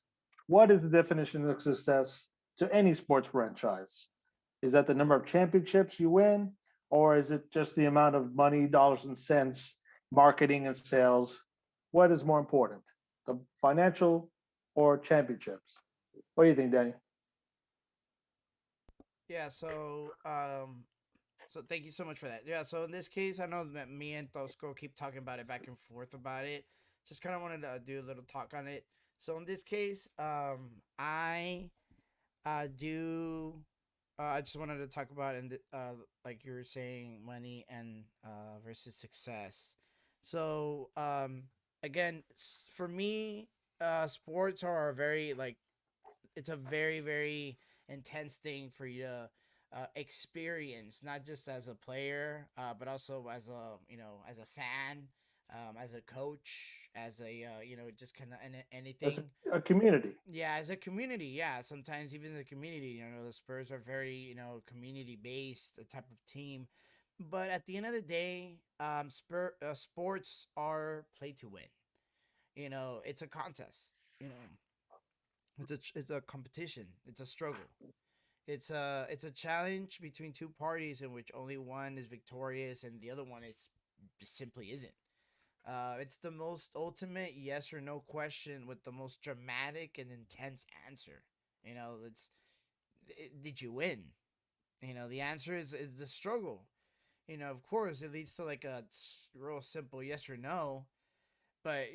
what is the definition of success to any sports franchise? Is that the number of championships you win, or is it just the amount of money, dollars and cents, marketing and sales? What is more important, the financial or championships? What do you think, Danny? yeah. So thank you so much for that. Yeah. So in this case, I know that me and Tosco keep talking about it back and forth about it. Just kind of wanted to do a little talk on it. So in this case, I do. I just wanted to talk about like you were saying, money and versus success. So again, for me, sports are a very like it's a very intense thing for you to experience, not just as a player, but also as a as a fan, as a coach, as a just kind of As anything. a community. Yeah, as a community, yeah. Sometimes even the community, the Spurs are very community based type of team. But at the end of the day, sports are played to win. It's a contest. You know, it's a competition. It's a struggle. It's a challenge between two parties in which only one is victorious and the other one is just simply isn't. It's the most ultimate yes or no question with the most dramatic and intense answer. Did you win? The answer is the struggle. Of course, it leads to like a real simple yes or no, but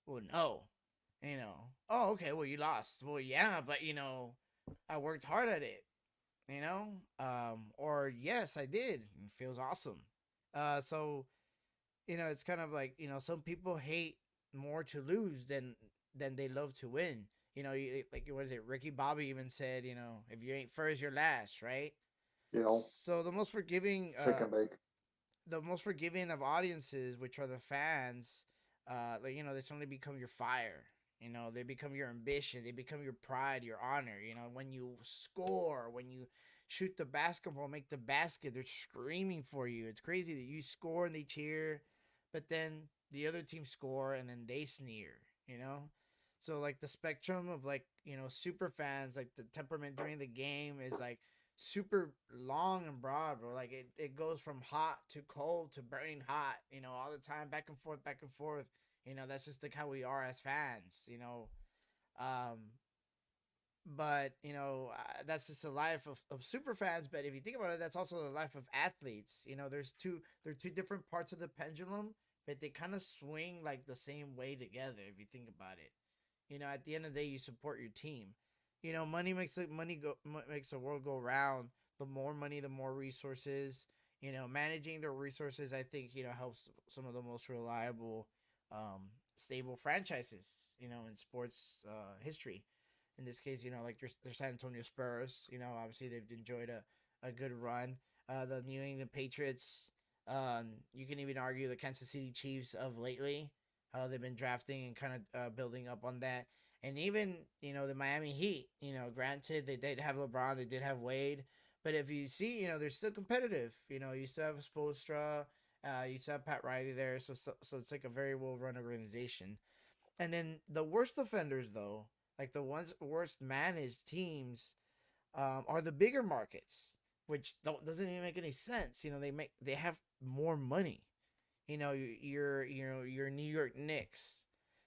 well, no. Oh, okay, well, you lost. Well, yeah, but I worked hard at it. Or yes, I did. It feels awesome. So it's kind of like some people hate more to lose than they love to win. Like what is it? Ricky Bobby even said, if you ain't first, you're last, right? You know, So shake and bake. the most forgiving of audiences, which are the fans, like they suddenly become your fire. They become your ambition. They become your pride, your honor. When you score, when you shoot the basketball, make the basket, they're screaming for you. It's crazy that you score and they cheer, but then the other team score and then they sneer. You know, so like the spectrum of like super fans, like the temperament during the game is like super long and broad, bro. Like it goes from hot to cold to burning hot, all the time, back and forth, back and forth. That's just like how we are as fans. Um, but that's just the life of super fans. But if you think about it, that's also the life of athletes. There are two different parts of the pendulum, but they kind of swing like the same way together. If you think about it, at the end of the day, you support your team. Money makes the world go round. The more money, the more resources. Managing the resources, I think helps some of the most reliable, stable franchises. In sports history. In this case, like your San Antonio Spurs. Obviously they've enjoyed a good run. The New England Patriots. You can even argue the Kansas City Chiefs of lately, how they've been drafting and kind of building up on that. And even the Miami Heat. Granted they did have LeBron, they did have Wade, but if you see, they're still competitive. You still have Spoelstra, you still have Pat Riley there, so it's like a very well run organization. And then the worst offenders, though, like the ones worst managed teams, are the bigger markets, which doesn't even make any sense. They have more money. Your New York Knicks.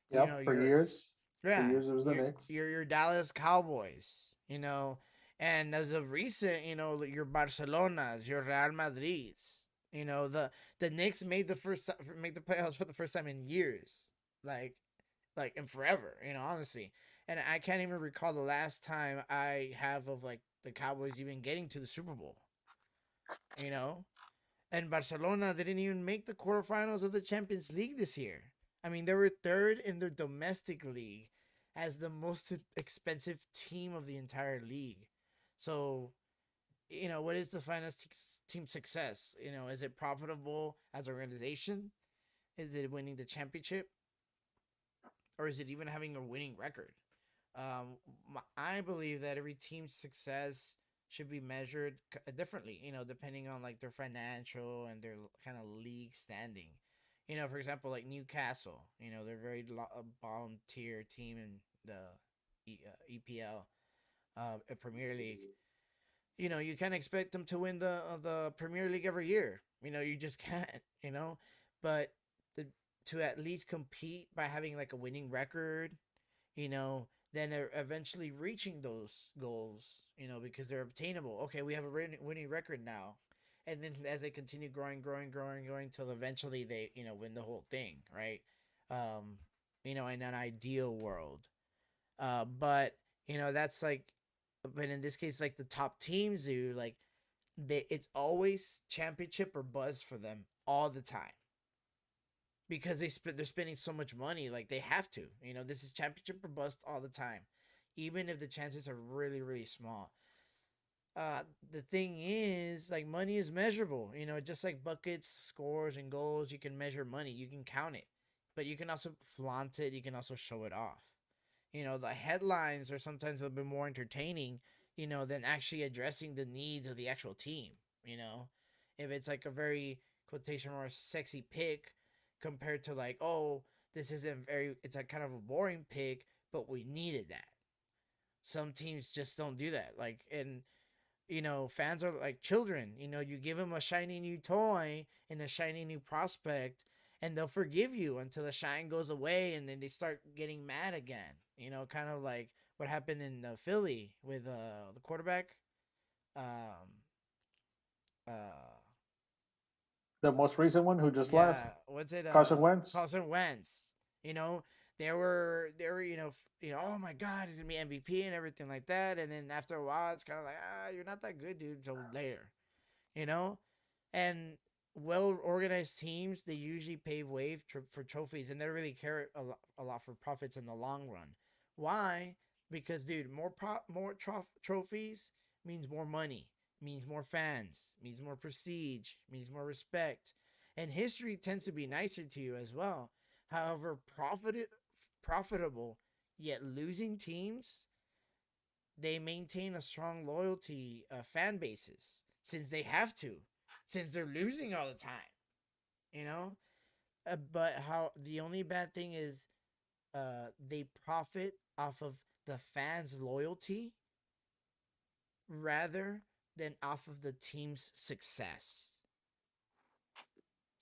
You know Yep, for your years. For yeah years it was the your Knicks. your Dallas Cowboys. And as of recent, your Barcelona's, your Real Madrid's. The Knicks made the playoffs for the first time in years. Like and forever, honestly. And I can't even recall the last time I have of like the Cowboys even getting to the Super Bowl. you know? And Barcelona didn't even make the quarterfinals of the Champions League this year. I mean, they were third in their domestic league as the most expensive team of the entire league. So, what is the finance team success? Is it profitable as an organization? Is it winning the championship? Or is it even having a winning record? I believe that every team's success should be measured differently, depending on like their financial and their kind of league standing. For example, like Newcastle, they're very bottom tier team in the EPL, Premier League. You can't expect them to win the Premier League every year. You just can't. But the, to at least compete by having like a winning record, then they're eventually reaching those goals, because they're obtainable. Okay, we have a winning record now. And then as they continue growing till eventually they, win the whole thing, right? In an ideal world. But, that's like, but in this case, like the top teams do, like, it's always championship or buzz for them all the time because they're spending so much money, like they have to. This is championship or bust all the time, even if the chances are really really small. The thing is, like, money is measurable. Just like buckets, scores, and goals, you can measure money, you can count it, but you can also flaunt it. You can also show it off. The headlines are sometimes a little bit more entertaining, than actually addressing the needs of the actual team. If it's like a very quotation or sexy pick compared to like, oh, this isn't very, it's a kind of a boring pick, but we needed that. Some teams just don't do that. Like, and fans are like children. You give them a shiny new toy and a shiny new prospect, and they'll forgive you until the shine goes away, and then they start getting mad again. Kind of like what happened in Philly with the quarterback. Um, uh, The most recent one who just left, yeah, what's it? Carson Wentz. Carson Wentz. You know, they were oh my God, he's gonna be MVP and everything like that. And then after a while, it's kind of like, you're not that good, dude. Until later, you know, and well organized teams, they usually pave way for trophies, and they don't really care a lot for profits in the long run. Why? Because, dude, more trophies means more money, means more fans, means more prestige, means more respect, and history tends to be nicer to you as well. However, profitable yet losing teams, they maintain a strong loyalty fan bases since they have to, since they're losing all the time, you know. But how the only bad thing is, they profit off of the fans' loyalty rather than off of the team's success.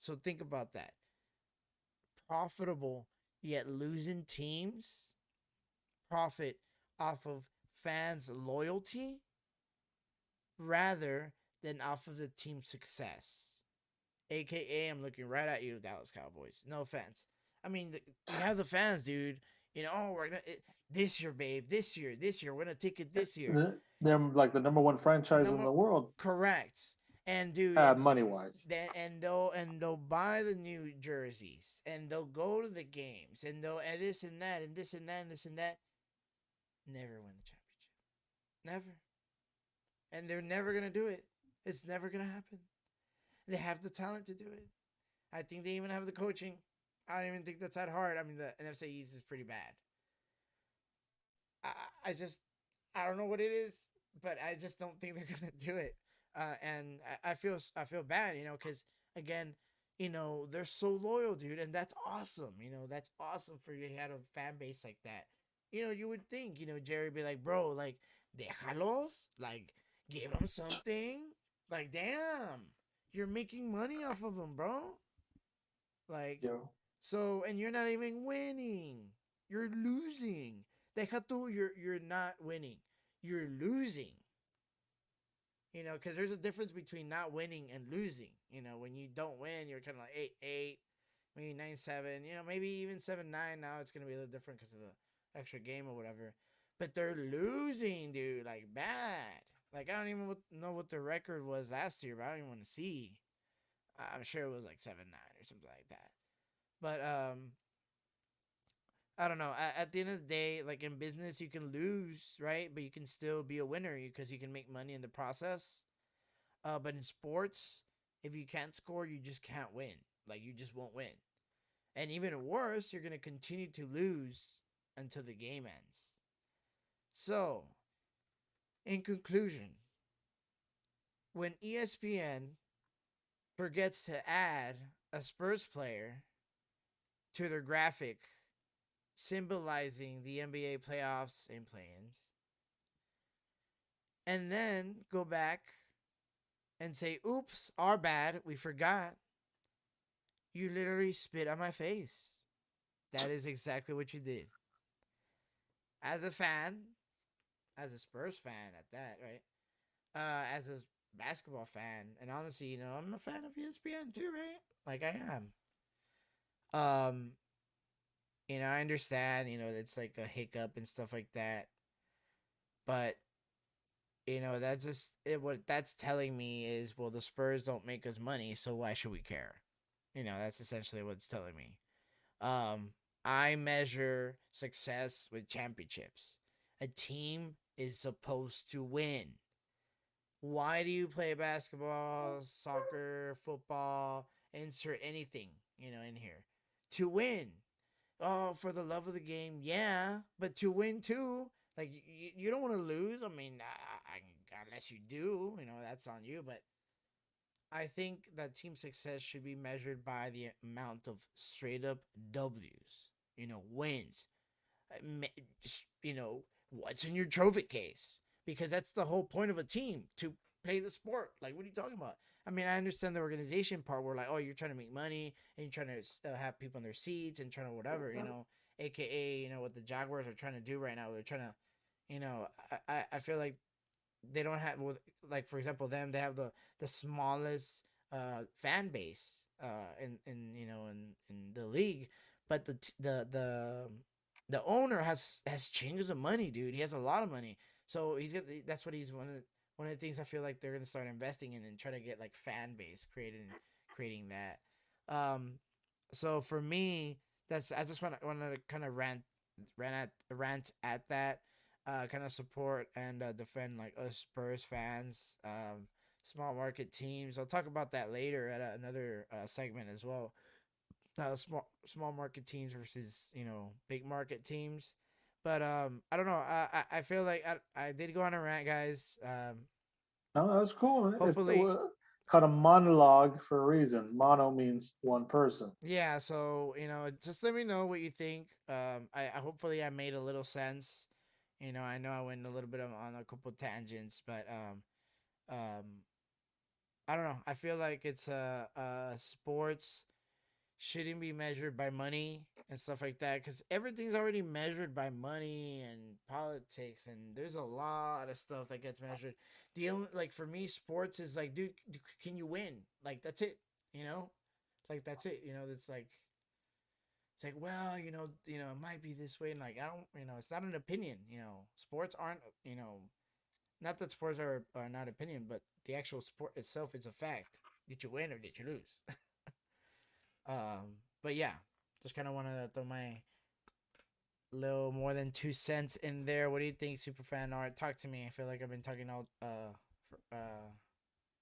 So think about that. Profitable yet losing teams profit off of fans' loyalty rather than off of the team's success. AKA, I'm looking right at you, Dallas Cowboys. No offense. I mean, you have the fans, dude. We're gonna this year, babe. This year. We're gonna take it this year. They're like the number one franchise in No, the world, correct. And dude, and money wise. they'll buy the new jerseys, and they'll go to the games, and they'll and this and that and this and that and this and that. Never win the championship. Never. And they're never gonna do it. It's never gonna happen. They have the talent to do it. I think they even have the coaching. I don't even think that's that hard. I mean, the NFC East is pretty bad. I don't know what it is, but I just don't think they're gonna do it. And I feel bad, because again, they're so loyal, dude, and that's awesome. That's awesome for you to have a fan base like that. You would think, Jerry would be like, bro, like, déjalos, like, give them something. Like, damn, you're making money off of them, bro. Like, Yo, so, and you're not even winning. You're losing. Deja tú, you're not winning. You're losing. Because there's a difference between not winning and losing. When you don't win, you're kind of like 8-8, maybe 9-7. Maybe even 7-9. Now it's gonna be a little different because of the extra game or whatever. But they're losing, dude, like bad. Like I don't even know what the record was last year, but I don't even want to see. I'm sure it was like 7-9 or something like that. But I don't know. At the end of the day, like in business, you can lose, right? But you can still be a winner because you can make money in the process. But in sports, if you can't score, you just can't win. Like you just won't win. And even worse, you're gonna continue to lose until the game ends. So, in conclusion, when ESPN forgets to add a Spurs player to their graphic symbolizing the NBA playoffs and play-ins, and then go back and say, "Oops, our bad, we forgot." You literally spit on my face. That is exactly what you did. As a fan, as a Spurs fan at that, right? As a basketball fan, and honestly, I'm a fan of ESPN too, right? Like I am. Um, I understand, it's like a hiccup and stuff like that, but that's just it. What that's telling me is, well, the Spurs don't make us money, so why should we care? That's essentially what it's telling me. Um, I measure success with championships. A team is supposed to win. Why do you play basketball, soccer, football, insert anything, in here? To win. Oh, for the love of the game, yeah, but to win too. Like you don't want to lose. I mean, unless you do, that's on you. But I think that team success should be measured by the amount of straight up W's, wins. What's in your trophy case? Because that's the whole point of a team, to play the sport. Like, what are you talking about? I mean, I understand the organization part where, like, oh, you're trying to make money and you're trying to have people in their seats and trying to whatever, AKA, what the Jaguars are trying to do right now. They're trying to, I feel like they don't have, like, for example, they have the smallest fan base in the league, but the owner has changes of money, dude. He has a lot of money, so that's what he's one of the things I feel like they're gonna start investing in and try to get like fan base creating that. Um, so for me, that's I just want to kind of rant at that, kind of support and defend like us Spurs fans, small market teams. I'll talk about that later at another segment as well. Small market teams versus big market teams. But I don't know. I feel like I did go on a rant, guys. No, that's cool. It's Hopefully, called a monologue for a reason. Mono means one person. yeah. So just let me know what you think. I hopefully I made a little sense. I know I went a little bit on a couple tangents, but um, I don't know. I feel like it's sports shouldn't be measured by money and stuff like that, because everything's already measured by money and politics, and there's a lot of stuff that gets measured. The only, like, for me, sports is like, dude, can you win? Like, that's it, you know like that's it. It's like, well, it might be this way, and like, I don't, it's not an opinion. Sports aren't, not that sports are not opinion, but the actual sport itself is a fact. Did you win or did you lose? But yeah, just kind of want to throw my little more than 2 cents in there. What do you think, Superfan Art? Talk to me. I feel like I've been talking all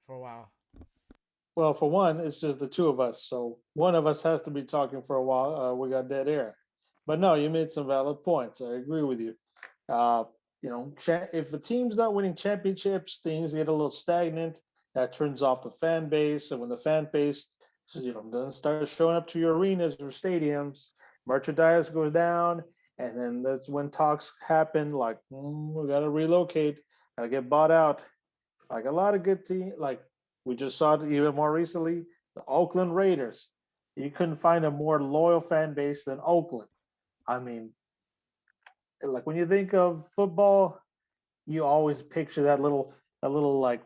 for a while. Well, for one, it's just the two of us, so one of us has to be talking for a while. We got dead air, but no, you made some valid points. I agree with you. Uh, if a team's not winning championships, things get a little stagnant. That turns off the fan base, and when the fan base, doesn't start showing up to your arenas or stadiums, merchandise goes down, and then that's when talks happen. Like, we got to relocate, got to get bought out. Like a lot of good team, like we just saw it even more recently, the Oakland Raiders. You couldn't find a more loyal fan base than Oakland. I mean, like when you think of football, you always picture that little like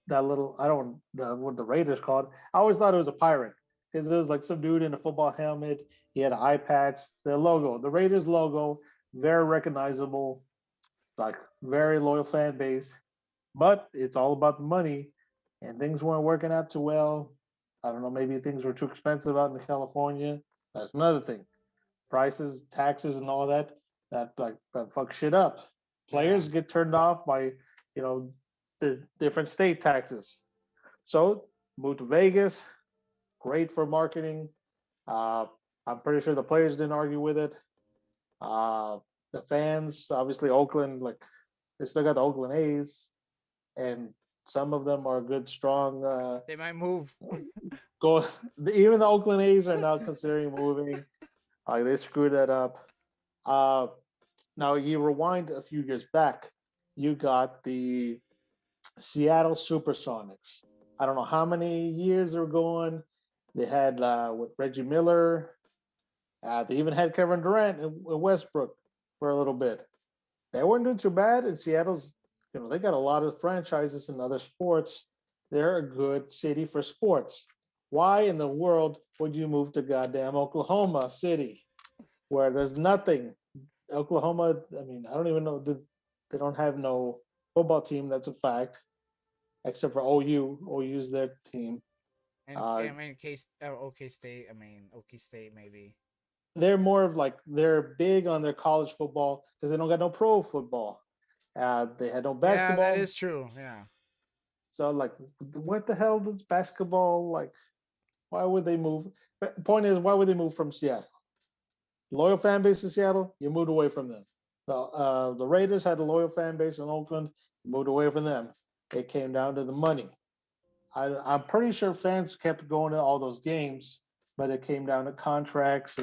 that little I don't what the Raiders called. I always thought it was a pirate because there was like some dude in a football helmet. He had an eye patch. The logo, the Raiders logo, very recognizable. like very loyal fan base, but it's all about the money, and things weren't working out too well. I don't know, maybe things were too expensive out in California. That's another thing. Prices, taxes, and all that. That fuck shit up. Yeah. Players get turned off by you know the different state taxes. So moved to Vegas. Great for marketing. Uh, I'm pretty sure the players didn't argue with it. Uh, the fans, obviously, Oakland, like they still got the Oakland A's, and some of them are good, strong. They might move. Go. Even the Oakland A's are now considering moving. They screwed that up. Uh, Now you rewind a few years back, you got the Seattle Supersonics. I don't know how many years they were going. They had with Reggie Miller. They even had Kevin Durant and Westbrook for a little bit. They weren't doing too bad. And Seattle's, they got a lot of franchises in other sports. They're a good city for sports. Why in the world would you move to goddamn Oklahoma City, where there's nothing? Oklahoma, I mean, I don't even know. They don't have no football team. That's a fact, except for OU. OU's their team. And Uh, I mean, case OK State. I mean, OK State maybe. they're more of like they're big on their college football because they don't got no pro football. They had no Yeah, that basketball. is true. Yeah. So like, what the hell does basketball like? Why would they move? But point is, why would they move from Seattle? Loyal fan base in Seattle, you moved away from them. The Raiders had a loyal fan base in Oakland, you moved away from them. It came down to the money. I'm pretty sure fans kept going to all those games, but it came down to contracts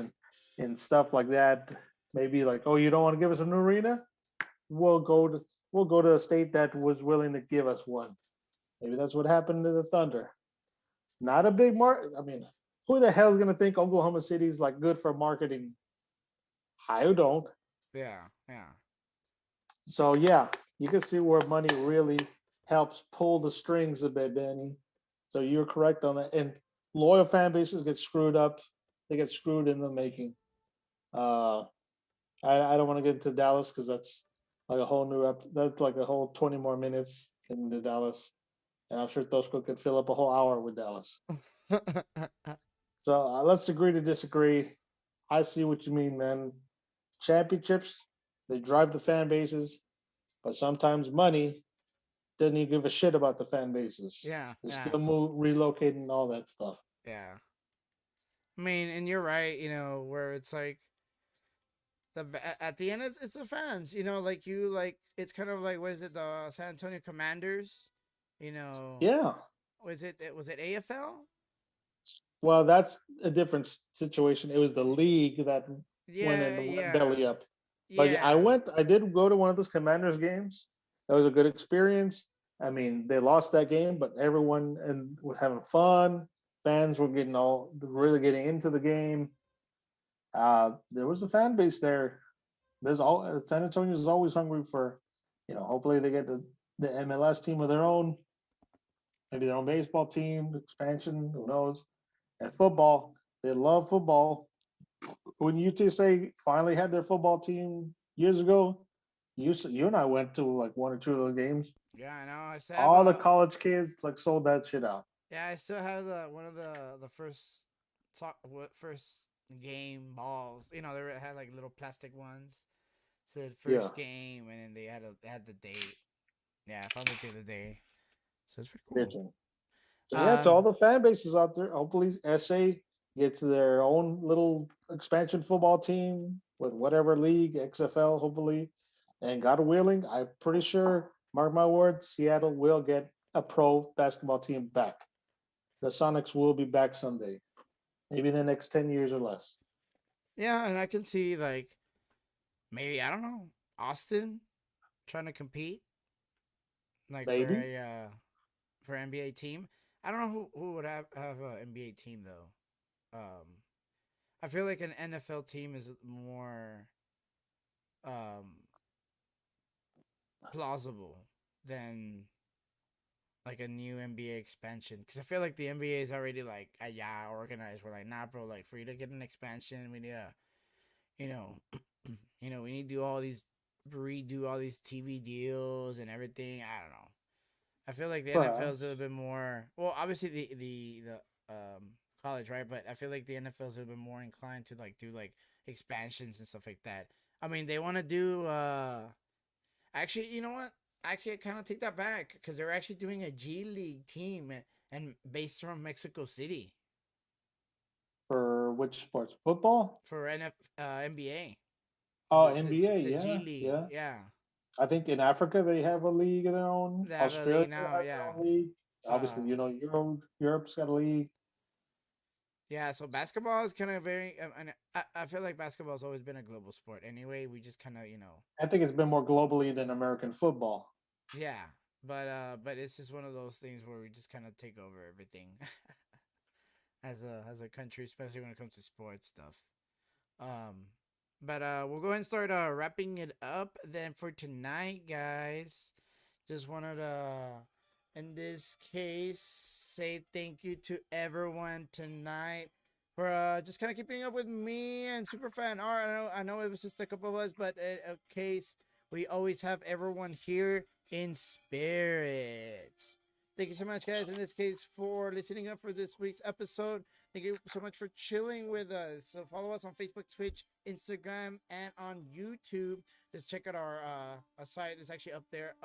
and stuff like that. Maybe like, oh, you don't want to give us an arena? We'll go to we'll go to a state that was willing to give us one. Maybe that's what happened to the Thunder. Not a big market. I mean, who the hell is going to think Oklahoma City is like good for marketing? I don't. Yeah. Yeah. So yeah, you can see where money really helps pull the strings a bit, Danny. So you're correct on that. And loyal fan bases get screwed up. They get screwed in the making. Uh, I don't want to get into Dallas because that's like a whole new that's like a whole 20 more minutes into Dallas. And I'm sure Tosco could fill up a whole hour with Dallas. So let's agree to disagree. I see what you mean, man. Championships, they drive the fan bases, but sometimes money doesn't even give a shit about the fan bases. Yeah. They're Yeah. still relocating all that stuff. Yeah. I mean, and you're right. Where it's like at the end, it's the fans. Like you like it's kind of like what is it? The San Antonio Commanders. You know, Yeah. was it AFL? Well, that's a different situation. It was the league that went Yeah. and went Yeah. belly up. But Yeah. I did go to one of those Commanders games. That was a good experience. I mean, they lost that game, but everyone and was having fun. Fans were getting all really getting into the game. There was a fan base there. There's all San Antonio is always hungry for, hopefully they get the MLS team of their own, maybe their own baseball team expansion. Who knows? And football, they love football. When UTSA finally had their football team years ago, you and I went to like one or two of those games. Yeah. I know. I still have All the a. college kids like sold that shit out. Yeah. I still have one of the first first game balls. They had like little plastic ones. Said Yeah, first game, and then they had the date. Yeah, I found it the other day. So it's pretty cool. bitching. So yeah, to all Um, the fan bases out there, hopefully SA gets their own little expansion football team with whatever league, XFL, hopefully. And God willing, I'm pretty sure, mark my words, Seattle will get a pro basketball team back. The Sonics will be back someday, maybe in the next 10 years or less. yeah, and I can see like maybe I don't know Austin trying to compete like Maybe. for NBA team. I don't know who would have an NBA team though. I feel like an NFL team is more um plausible than like a new NBA expansion because I feel like the NBA is already like yeah organized. We're like nah, bro. Like for you to get an expansion, we need a you know we need to do all these. redo all these TV deals and everything. I don't know. I feel like the NFL is a little Perhaps. bit more. Well, obviously college, right? But I feel like the NFL is a little bit more inclined to like do like expansions and stuff like that. I mean, they want to do. Actually, you know what? I can kind of take that back because they're actually doing a G League team and based from Mexico City For which sports? Football? for NBA. Oh, The, the NBA. the G Yeah, League, yeah. yeah. I think in Africa they have a league of their own. They have a Australia league now, has their yeah. own league. Uh, Obviously, Europe's got a league. yeah. So basketball is kind of very. And I feel like basketball has always been a global sport. Anyway, we just kind of I think it's been more globally than American football. yeah. But it's just one of those things where we just kind of take over everything as a country, especially when it comes to sports stuff. Um, but we'll go ahead and start wrapping it up then for tonight, guys. Just wanted to, in this case, say thank you to everyone tonight for just kind of keeping up with me and Superfan Art. I know it was just a couple of us, but in a case, we always have everyone here in spirit. Thank you so much, guys, in this case, for listening up for this week's episode. Thank you so much for chilling with us. So follow us on Facebook, Twitch, Instagram, and on YouTube. Just check out our site. It's actually up there,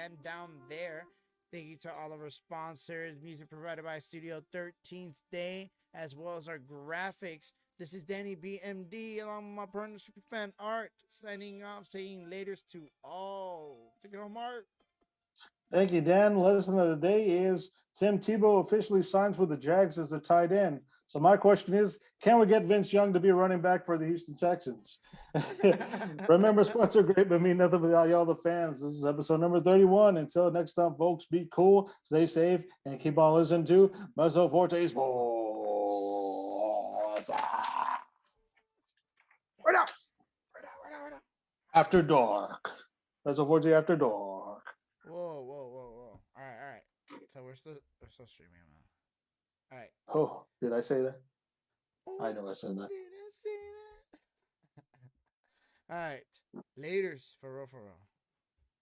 and down there. Thank you to all of our sponsors. Music provided by Studio 13th Day, as well as our graphics. This is Danny BMD, along with my partner Superfan Art, signing off, saying laters to all. Take it home, Mark. Thank you, Dan. Lesson of the day is Tim Tebow officially signs with the Jags as a tight end. So my question is, can we get Vince Young to be a running back for the Houston Texans? Remember, sports are great, but mean nothing without y'all, the fans. This is episode number 31. Until next time, folks, be cool, stay safe, and keep on listening to Mezzo Forte Sportz. Right out. After dark. Mezzo Forte after dark. Whoa. All right. So we're still streaming now. All right. Oh, did I say that? Oh, I know I said that. did I say that? All right. Laters for real.